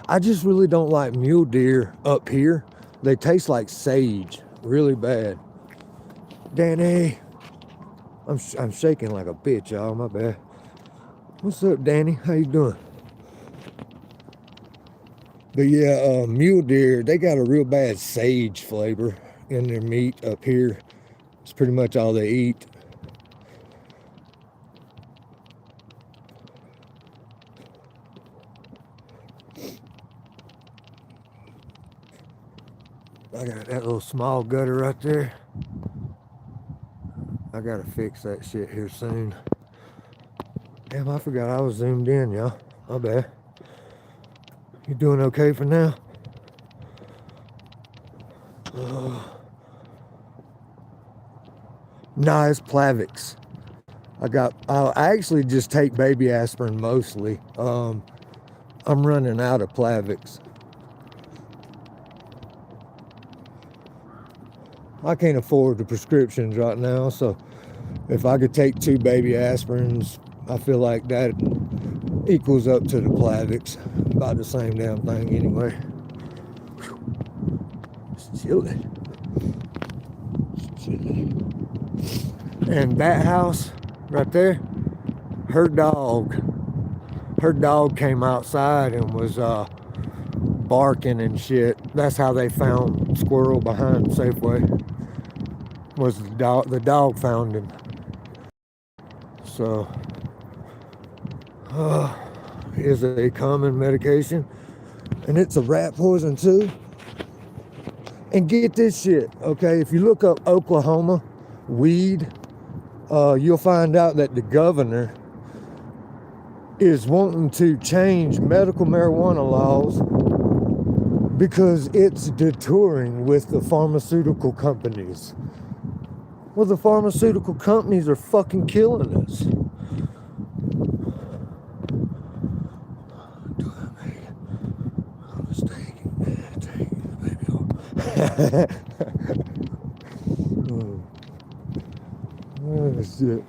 I just really don't like mule deer up here. They taste like sage, really bad. Danny, I'm shaking like a bitch, y'all. My bad. What's up, Danny? How you doing? But yeah, mule deer, they got a real bad sage flavor in their meat up here. It's pretty much all they eat. I got that little small gutter right there. I gotta fix that shit here soon. Damn, I forgot I was zoomed in, y'all. My bad. You doing okay for now? Nah, it's Plavix. I actually just take baby aspirin mostly. I'm running out of Plavix. I can't afford the prescriptions right now, so if I could take 2 baby aspirins, I feel like that equals up to the Plavix. About the same damn thing anyway. It's chilly. It's chilly. And that house right there, her dog came outside and was barking and shit. That's how they found Squirrel behind Safeway. Was the dog found him. So is a common medication, and it's a rat poison too. And get this shit, okay? If you look up Oklahoma weed, you'll find out that the governor is wanting to change medical marijuana laws because it's detouring with the pharmaceutical companies. Well, the pharmaceutical companies are fucking killing us. Oh shit.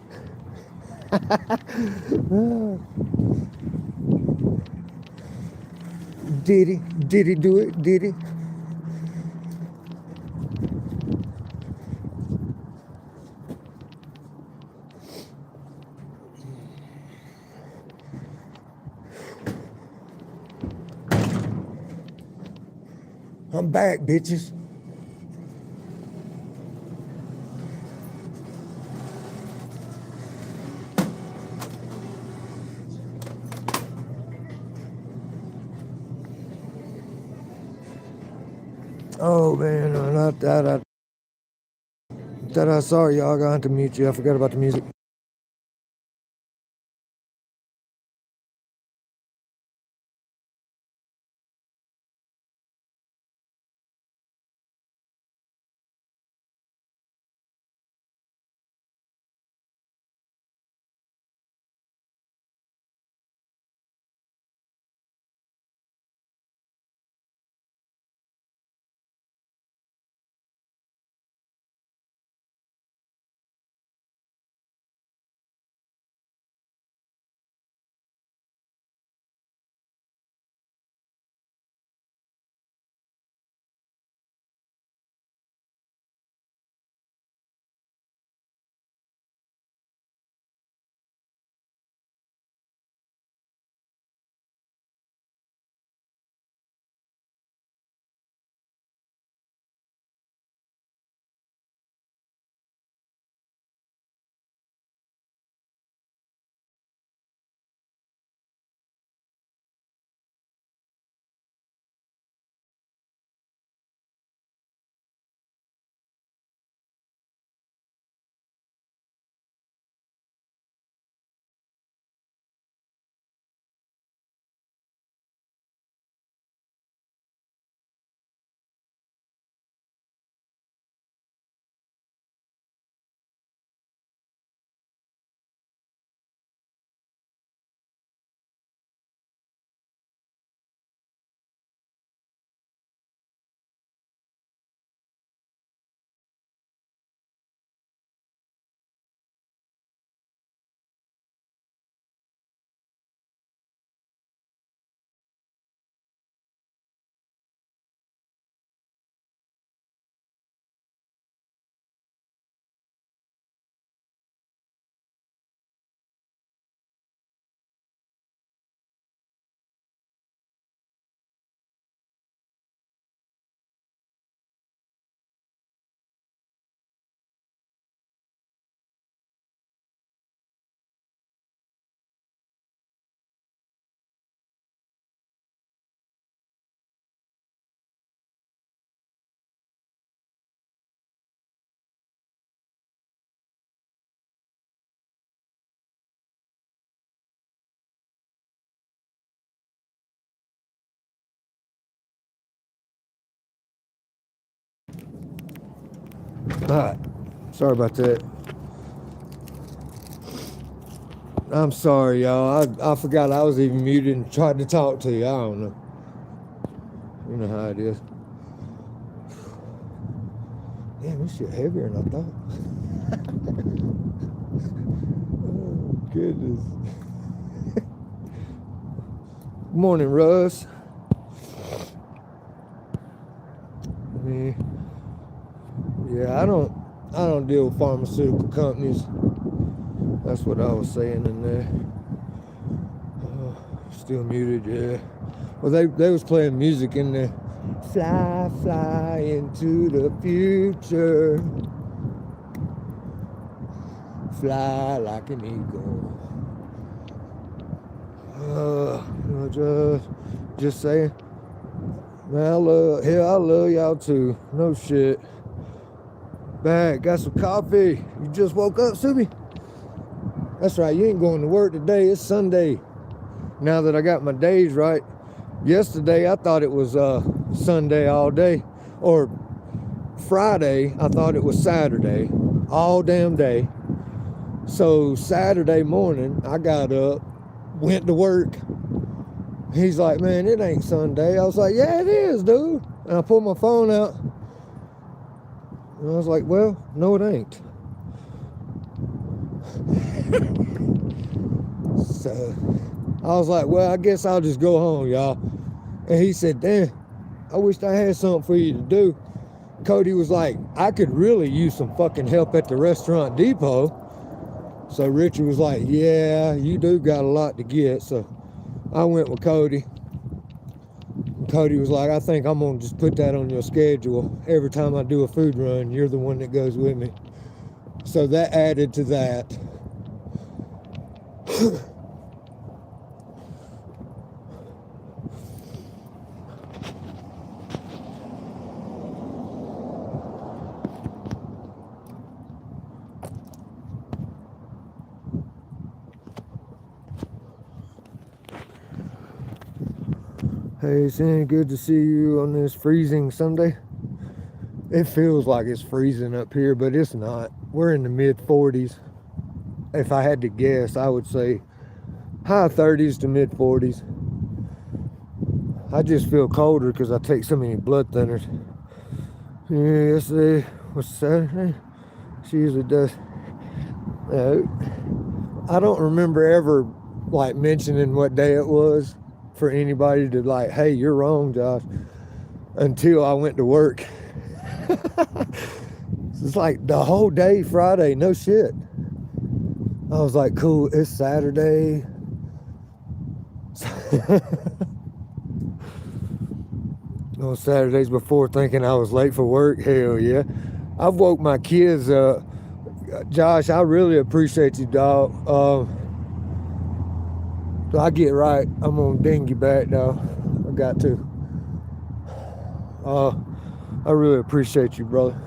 Did he do it? Did he? I'm back, bitches. Oh man, not that. Sorry, y'all. I got to mute you. I forgot about the music. Alright. Sorry about that. I'm sorry, y'all. I forgot I was even muted and tried to talk to you. I don't know. You know how it is. Damn, this shit heavier than I thought. Oh, goodness. Good morning, Russ. Yeah, I don't deal with pharmaceutical companies. That's what I was saying in there. Still muted, yeah. Well, they was playing music in there. Fly, fly into the future. Fly like an eagle. Just saying. Man, I love y'all too. No shit. Back, got some coffee. You just woke up, Subi? That's right, you ain't going to work today. It's Sunday. Now that I got my days right. Yesterday, I thought it was Sunday all day. Or Friday, I thought it was Saturday. All damn day. So Saturday morning, I got up, went to work. He's like, man, it ain't Sunday. I was like, yeah, it is, dude. And I pulled my phone out. And I was like, well, no, it ain't. So I was like, well, I guess I'll just go home, y'all. And he said, damn, I wished I had something for you to do. Cody was like, I could really use some fucking help at the restaurant depot. So Richard was like, yeah, you do got a lot to get. So I went with Cody. Cody was like, I think I'm going to just put that on your schedule. Every time I do a food run, you're the one that goes with me. So that added to that. Hey, Sam, good to see you on this freezing Sunday. It feels like it's freezing up here, but it's not. We're in the mid 40s. If I had to guess, I would say high 30s to mid 40s. I just feel colder because I take so many blood thinners. Yeah, yesterday was Saturday. She usually does. I don't remember ever like mentioning what day it was for anybody to like, hey, you're wrong, Josh, until I went to work. It's like the whole day Friday, no shit. I was like, cool, it's Saturday. On Saturdays before thinking I was late for work, hell yeah. I've woke my kids up. Josh, I really appreciate you, dog. So I get right, I'm gonna ding you back, dog. I got to. I really appreciate you, brother.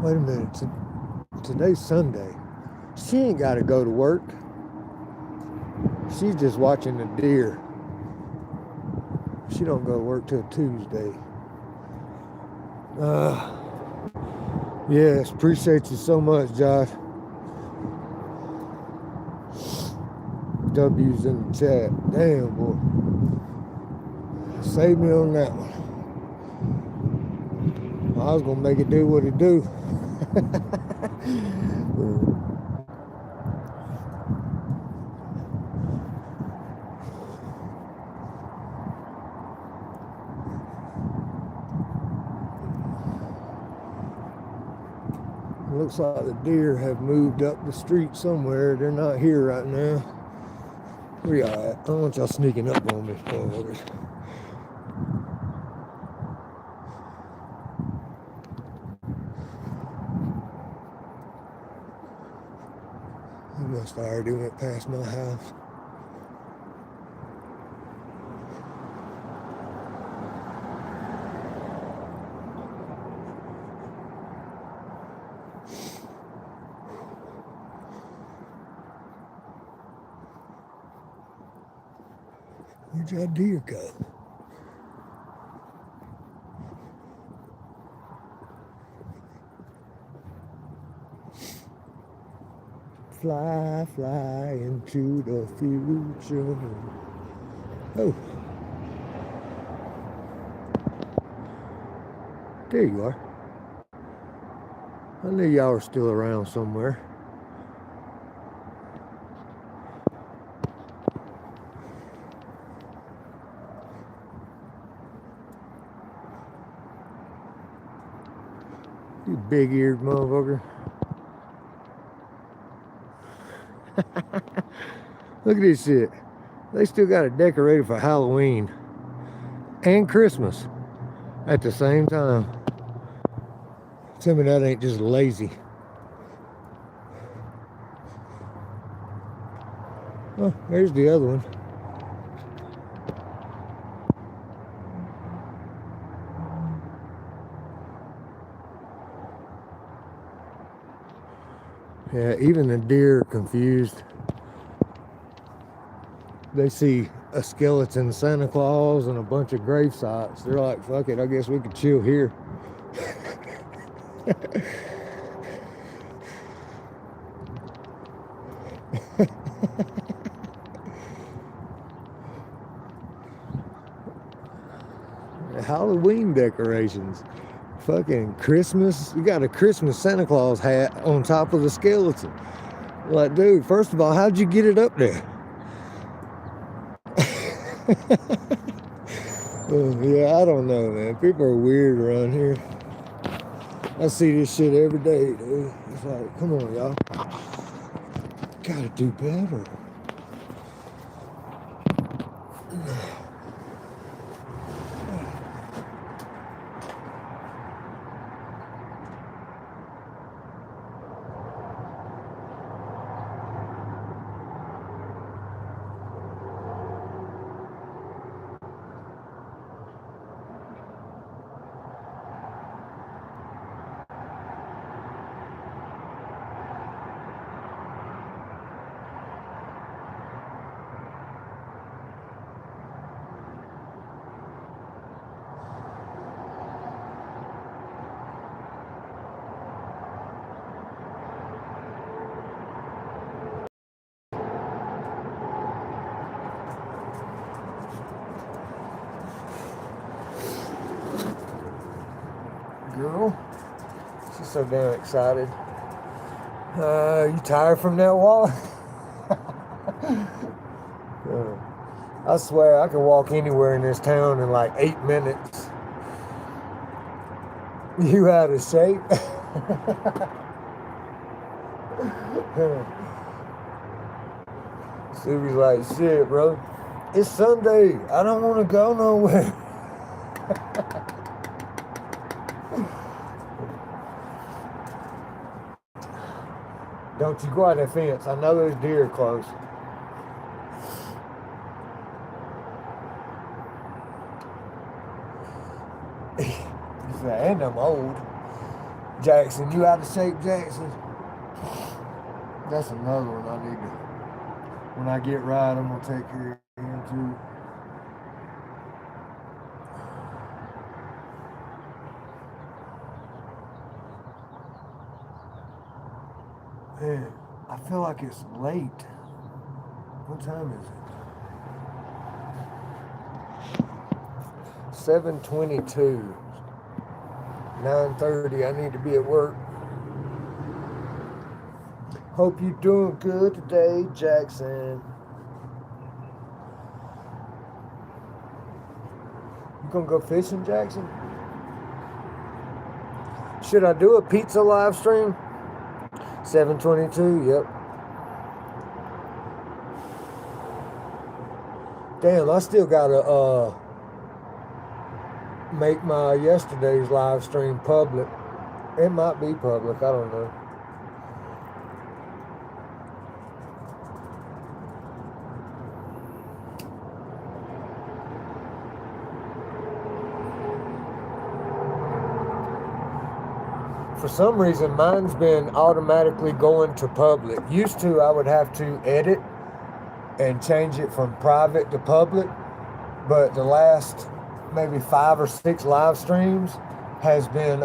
Wait a minute. Today's Sunday. She ain't got to go to work. She's just watching the deer. She don't go to work till Tuesday. Yes, appreciate you so much, Josh. W's in the chat. Damn, boy. Save me on that one. I was gonna make it do what it do. Looks like the deer have moved up the street somewhere. They're not here right now. Where y'all at? I don't want y'all sneaking up on me. They must have already went past my house. Where'd y'all deer go? Fly, fly into the future. Oh. There you are. I knew y'all were still around somewhere. You big-eared motherfucker. Look at this shit. They still got it decorated for Halloween and Christmas at the same time. Tell me that ain't just lazy. Oh, there's the other one. Yeah, even the deer are confused. They see a skeleton Santa Claus and a bunch of grave sites. They're like, fuck it, I guess we could chill here. Halloween decorations. Fucking Christmas. You got a Christmas Santa Claus hat on top of the skeleton. Like, dude, first of all, how'd you get it up there? Yeah, I don't know, man. People are weird around here. I see this shit every day, dude. It's like, come on, y'all. Gotta do better. Girl, she's so damn excited. You tired from that walk? I swear I can walk anywhere in this town in like 8 minutes. You out of shape? Subi's like, shit, bro. It's Sunday. I don't want to go nowhere. Don't you go out that fence. I know there's deer close. He said, and I'm old. Jackson, you out of shape, Jackson? That's another one I need to. When I get right, I'm going to take care of him too. Man, I feel like it's late. What time is it? 7:22. 9:30. I need to be at work. Hope you're doing good today, Jackson. You gonna go fishing, Jackson? Should I do a pizza live stream? 7:22, yep. Damn, I still gotta make my yesterday's live stream public. It might be public, I don't know. For some reason, mine's been automatically going to public. Used to, I would have to edit and change it from private to public. But the last maybe 5 or 6 live streams has been,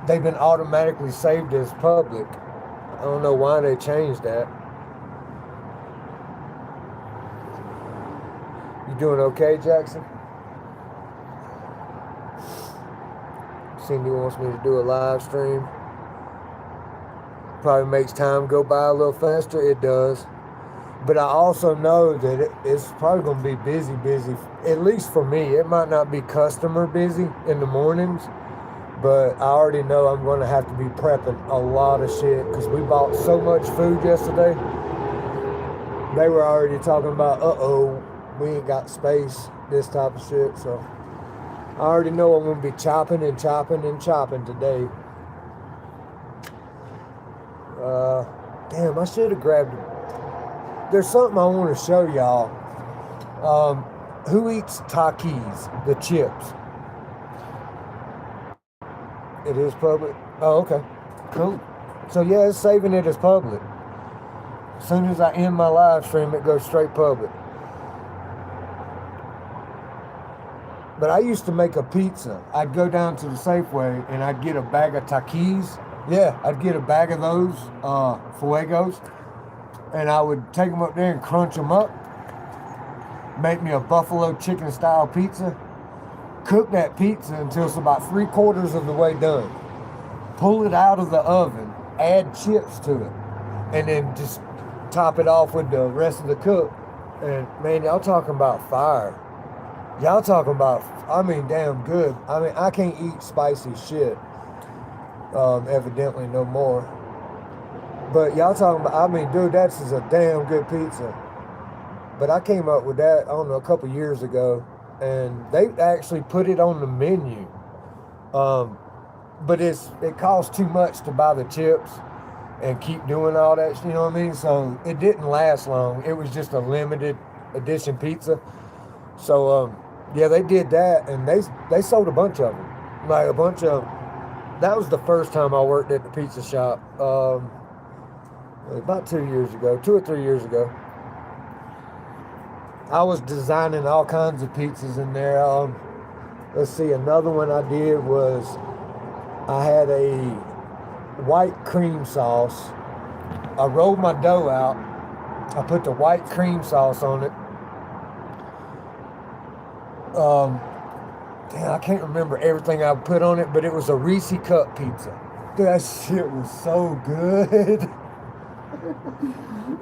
they've been automatically saved as public. I don't know why they changed that. You doing okay, Jackson? Cindy wants me to do a live stream. Probably makes time go by a little faster. It does. But I also know that it's probably going to be busy, at least for me. It might not be customer busy in the mornings, but I already know I'm going to have to be prepping a lot of shit because we bought so much food yesterday. They were already talking about, we ain't got space, this type of shit, so I already know I'm going to be chopping today. Damn, I should have grabbed it. There's something I want to show y'all. Who eats Takis, the chips? It is public? Oh, okay. Cool. So yeah, it's saving it as public. As soon as I end my live stream, it goes straight public. But I used to make a pizza. I'd go down to the Safeway and I'd get a bag of Takis. Yeah, I'd get a bag of those Fuegos. And I would take them up there and crunch them up. Make me a buffalo chicken style pizza. Cook that pizza until it's about 3/4 of the way done. Pull it out of the oven. Add chips to it. And then just top it off with the rest of the cook. And man, y'all talking about fire. Y'all talking about, I mean, damn good. I mean, I can't eat spicy shit, evidently no more. But y'all talking about, I mean, dude, that's just a damn good pizza. But I came up with that, I don't know, a couple years ago, and they actually put it on the menu. Um, but it costs too much to buy the chips and keep doing all that, you know what I mean? So it didn't last long. It was just a limited edition pizza. So yeah, they did that, and they sold a bunch of them, like a bunch of. That was the first time I worked at the pizza shop, about 2 or 3 years ago. I was designing all kinds of pizzas in there. Let's see, another one I did was I had a white cream sauce. I rolled my dough out. I put the white cream sauce on it. Damn, I can't remember everything I put on it, but it was a Reese cup pizza. Dude, that shit was so good.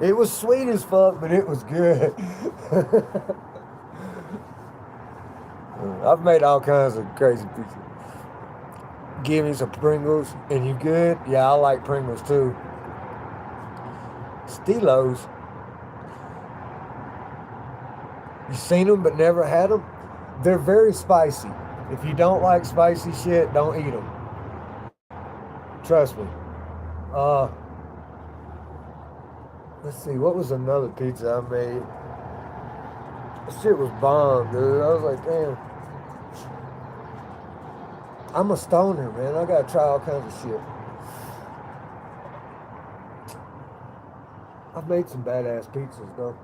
It was sweet as fuck, but it was good. I've made all kinds of crazy pizza. Give me some Pringles, and you good? Yeah, I like Pringles too. Stilos. You seen them but never had them? They're very spicy. If you don't like spicy shit, don't eat them. Trust me. Let's see, what was another pizza I made? This shit was bomb, dude. I was like, damn. I'm a stoner, man. I gotta try all kinds of shit. I've made some badass pizzas, though.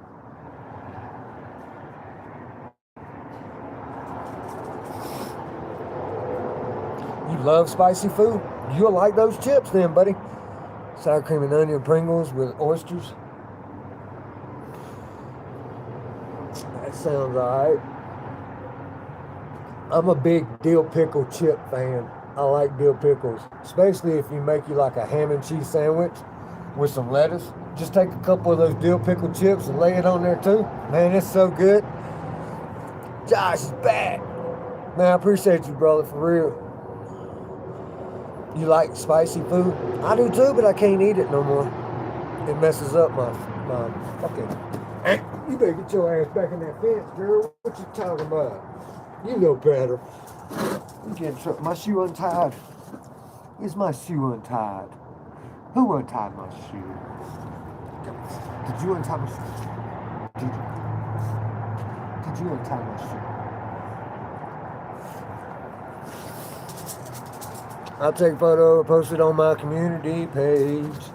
You love spicy food? You'll like those chips then, buddy. Sour cream and onion Pringles with oysters. That sounds alright. I'm a big dill pickle chip fan. I like dill pickles, especially if you make you like a ham and cheese sandwich with some lettuce. Just take a couple of those dill pickle chips and lay it on there too. Man, it's so good. Josh is back. Man, I appreciate you, brother, for real. You like spicy food? I do too, but I can't eat it no more. It messes up my fucking... You better get your ass back in that fence, girl. What you talking about? You know better. I'm getting trouble. My shoe untied. Is my shoe untied? Who untied my shoe? Did you untie my shoe? Did you untie my shoe? I'll take a photo, post it on my community page.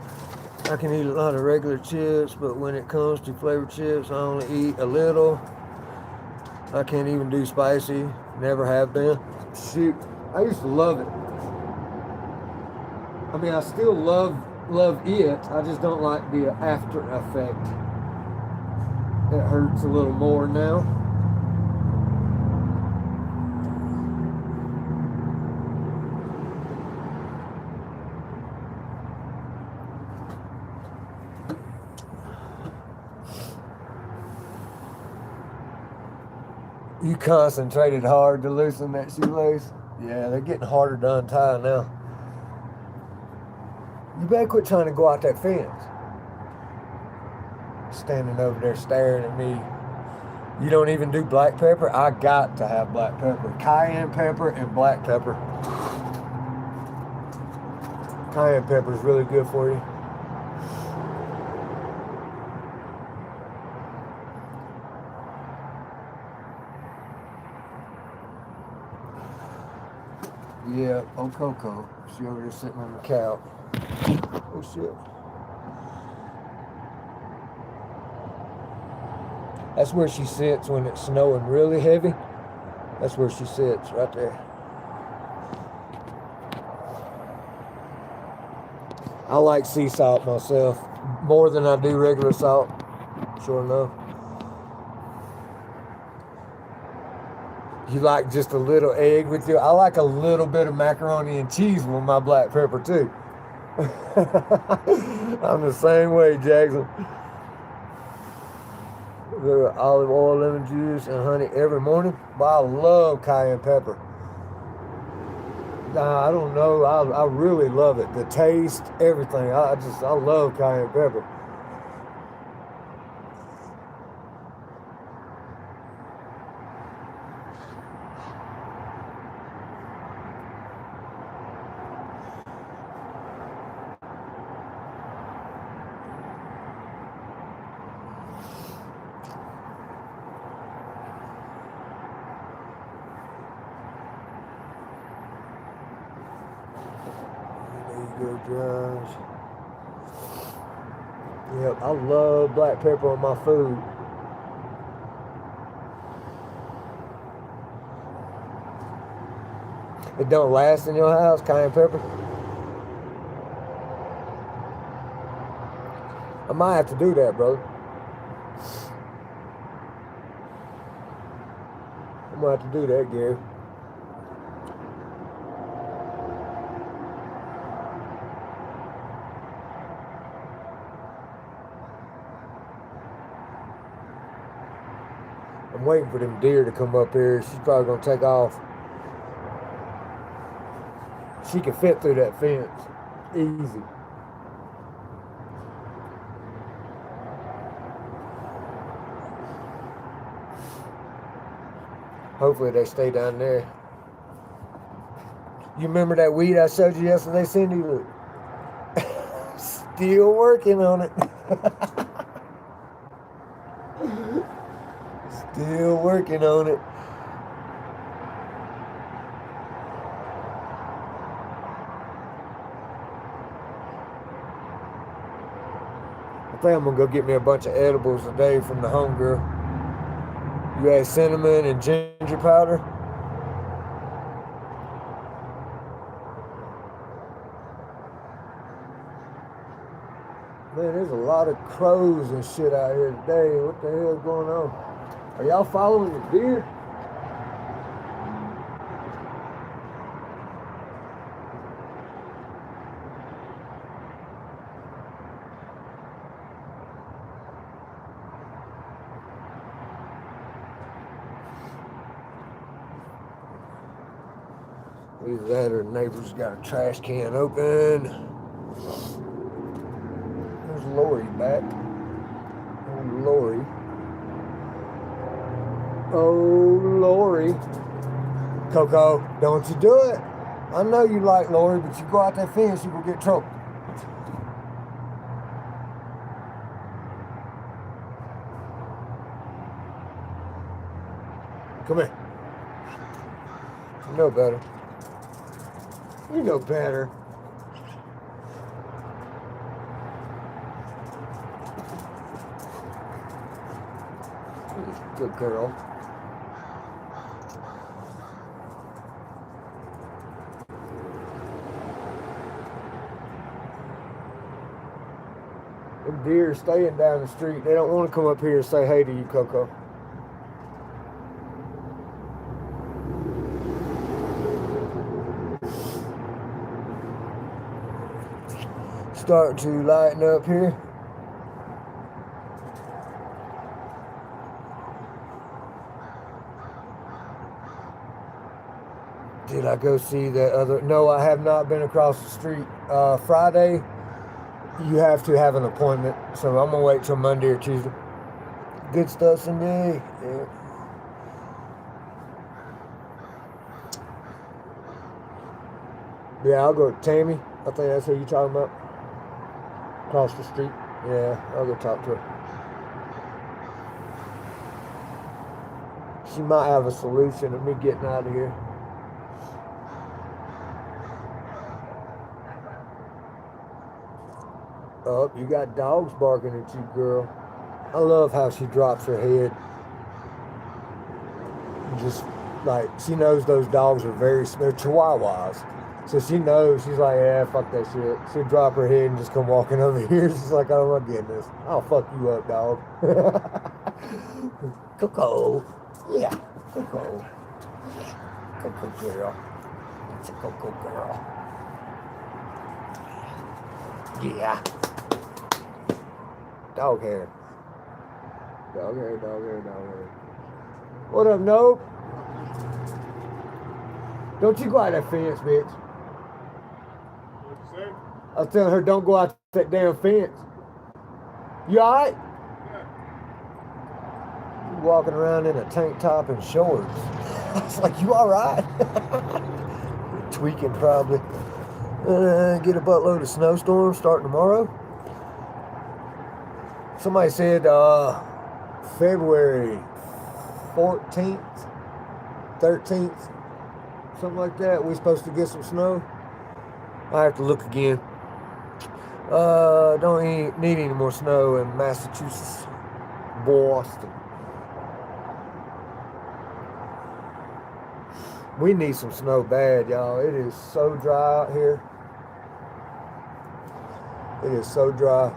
I can eat a lot of regular chips, but when it comes to flavored chips, I only eat a little. I can't even do spicy, never have been. Shoot, I used to love it. I mean, I still love it. I just don't like the after effect. It hurts a little more now. You concentrated hard to loosen that shoelace? Yeah, they're getting harder to untie now. You better quit trying to go out that fence. Standing over there staring at me. You don't even do black pepper? I got to have black pepper. Cayenne pepper and black pepper. Cayenne pepper is really good for you. Yeah, oh Coco. She over there sitting on the couch. Oh shit. That's where she sits when it's snowing really heavy. That's where she sits, right there. I like sea salt myself, more than I do regular salt. Sure enough. You like just a little egg with you? I like a little bit of macaroni and cheese with my black pepper too. I'm the same way, Jackson. Olive oil, lemon juice, and honey every morning. But I love cayenne pepper. Nah, I don't know. I really love it. The taste, everything. I love cayenne pepper. There you go, Josh. Yep, I love black pepper on my food. It don't last in your house, cayenne pepper? I might have to do that, brother. I'm gonna have to do that, Gary. I'm waiting for them deer to come up here. She's probably gonna take off. She can fit through that fence. Easy. Hopefully they stay down there. You remember that weed I showed you yesterday, Cindy? Look. Still working on it. Still working on it. I think I'm gonna go get me a bunch of edibles today from the homegirl. You had cinnamon and ginger powder. Man, there's a lot of crows and shit out here today. What the hell is going on? Are y'all following the deer? Either that or the neighbor's got a trash can open. There's Lori back. Oh, Lori. Oh, Lori. Coco, don't you do it. I know you like Lori, but you go out that fence, you will get in trouble. Come here. You know better. You know better. Good girl. Them deer staying down the street. They don't want to come up here and say hey to you, Coco. Start to lighten up here. Did I go see that other? No, I have not been across the street. Friday, you have to have an appointment, so I'm gonna wait till Monday or Tuesday. Good stuff, Cindy. Yeah. Yeah, I'll go to Tammy. I think that's who you're talking about. Across the street. Yeah, I'll go talk to her. She might have a solution to me getting out of here. Oh, you got dogs barking at you, girl. I love how she drops her head. Just like, she knows those dogs are they're chihuahuas. So she knows, she's like, yeah, fuck that shit. She'll drop her head and just come walking over here. She's like, oh my goodness, I'll fuck you up, dog. Coco. Yeah, Coco. Coco girl. It's a Coco girl. Yeah. Dog hair. Dog hair, dog hair, dog hair. What up, Nope? Don't you go out that fence, bitch. What'd you say? I was telling her, don't go out that damn fence. You alright? Yeah. You walking around in a tank top and shorts. I was like, you alright? Tweaking probably. Get a buttload of snowstorms starting tomorrow. Somebody said February 14th, 13th, something like that. We're supposed to get some snow. I have to look again. Don't need any more snow in Massachusetts, Boston. We need some snow bad, y'all. It is so dry out here. It is so dry.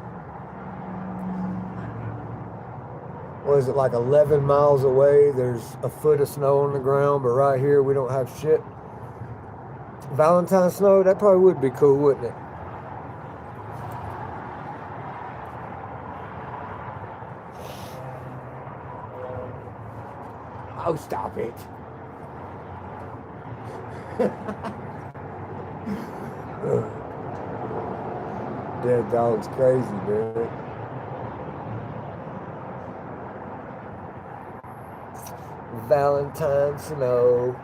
What is it, like 11 miles away? There's a foot of snow on the ground, but right here we don't have shit. Valentine's snow, that probably would be cool, wouldn't it? Oh, stop it. That dog's crazy, man. Valentine's snow.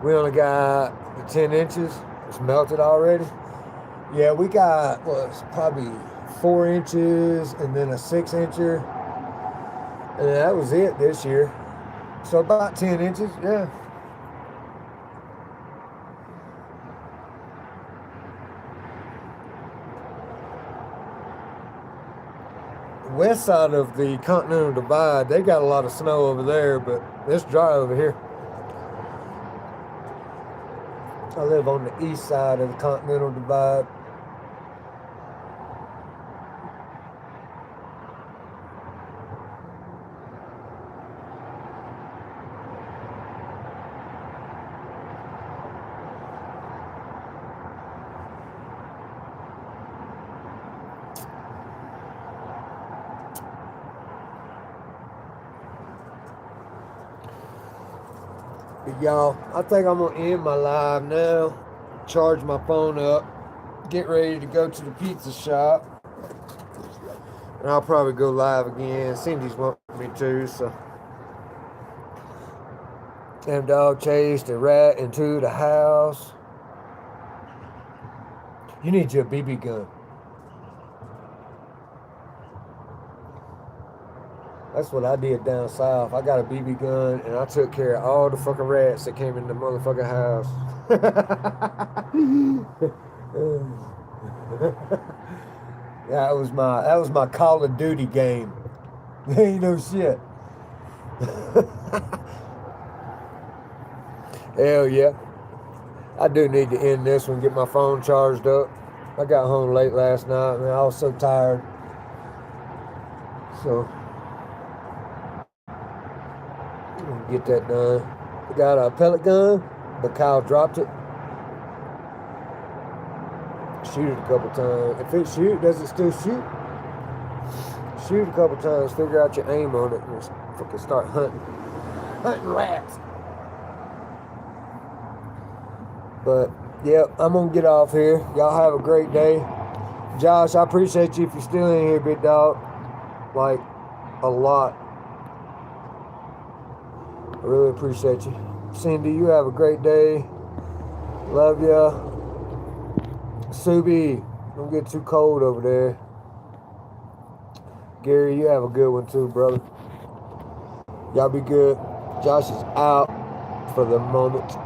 We only got the 10 inches. It's melted already. Yeah, we got, well, it's probably 4 inches and then a 6-incher. And that was it this year. So about 10 inches, yeah. The west side of the Continental Divide, they got a lot of snow over there, but it's dry over here. I live on the east side of the Continental Divide. Y'all, I think I'm gonna end my live now, charge my phone up, get ready to go to the pizza shop, and I'll probably go live again. Cindy's wanting me to, so. Damn dog chased a rat into the house. You need your BB gun. That's what I did down south. I got a BB gun and I took care of all the fucking rats that came in the motherfucking house. that was my Call of Duty game. Ain't no shit. Hell yeah. I do need to end this one, get my phone charged up. I got home late last night, man. I was so tired. So get that done. I got a pellet gun, but Kyle dropped it. Shoot it a couple times. If it shoot, does it still shoot? Shoot a couple times, figure out your aim on it, and just fucking start hunting rats. But yeah, I'm gonna get off here. Y'all have a great day. Josh, I appreciate you if you're still in here, big dog. Like, a lot. I really appreciate you. Cindy, you have a great day. Love ya. Subi, don't get too cold over there. Gary, you have a good one too, brother. Y'all be good. Josh is out for the moment.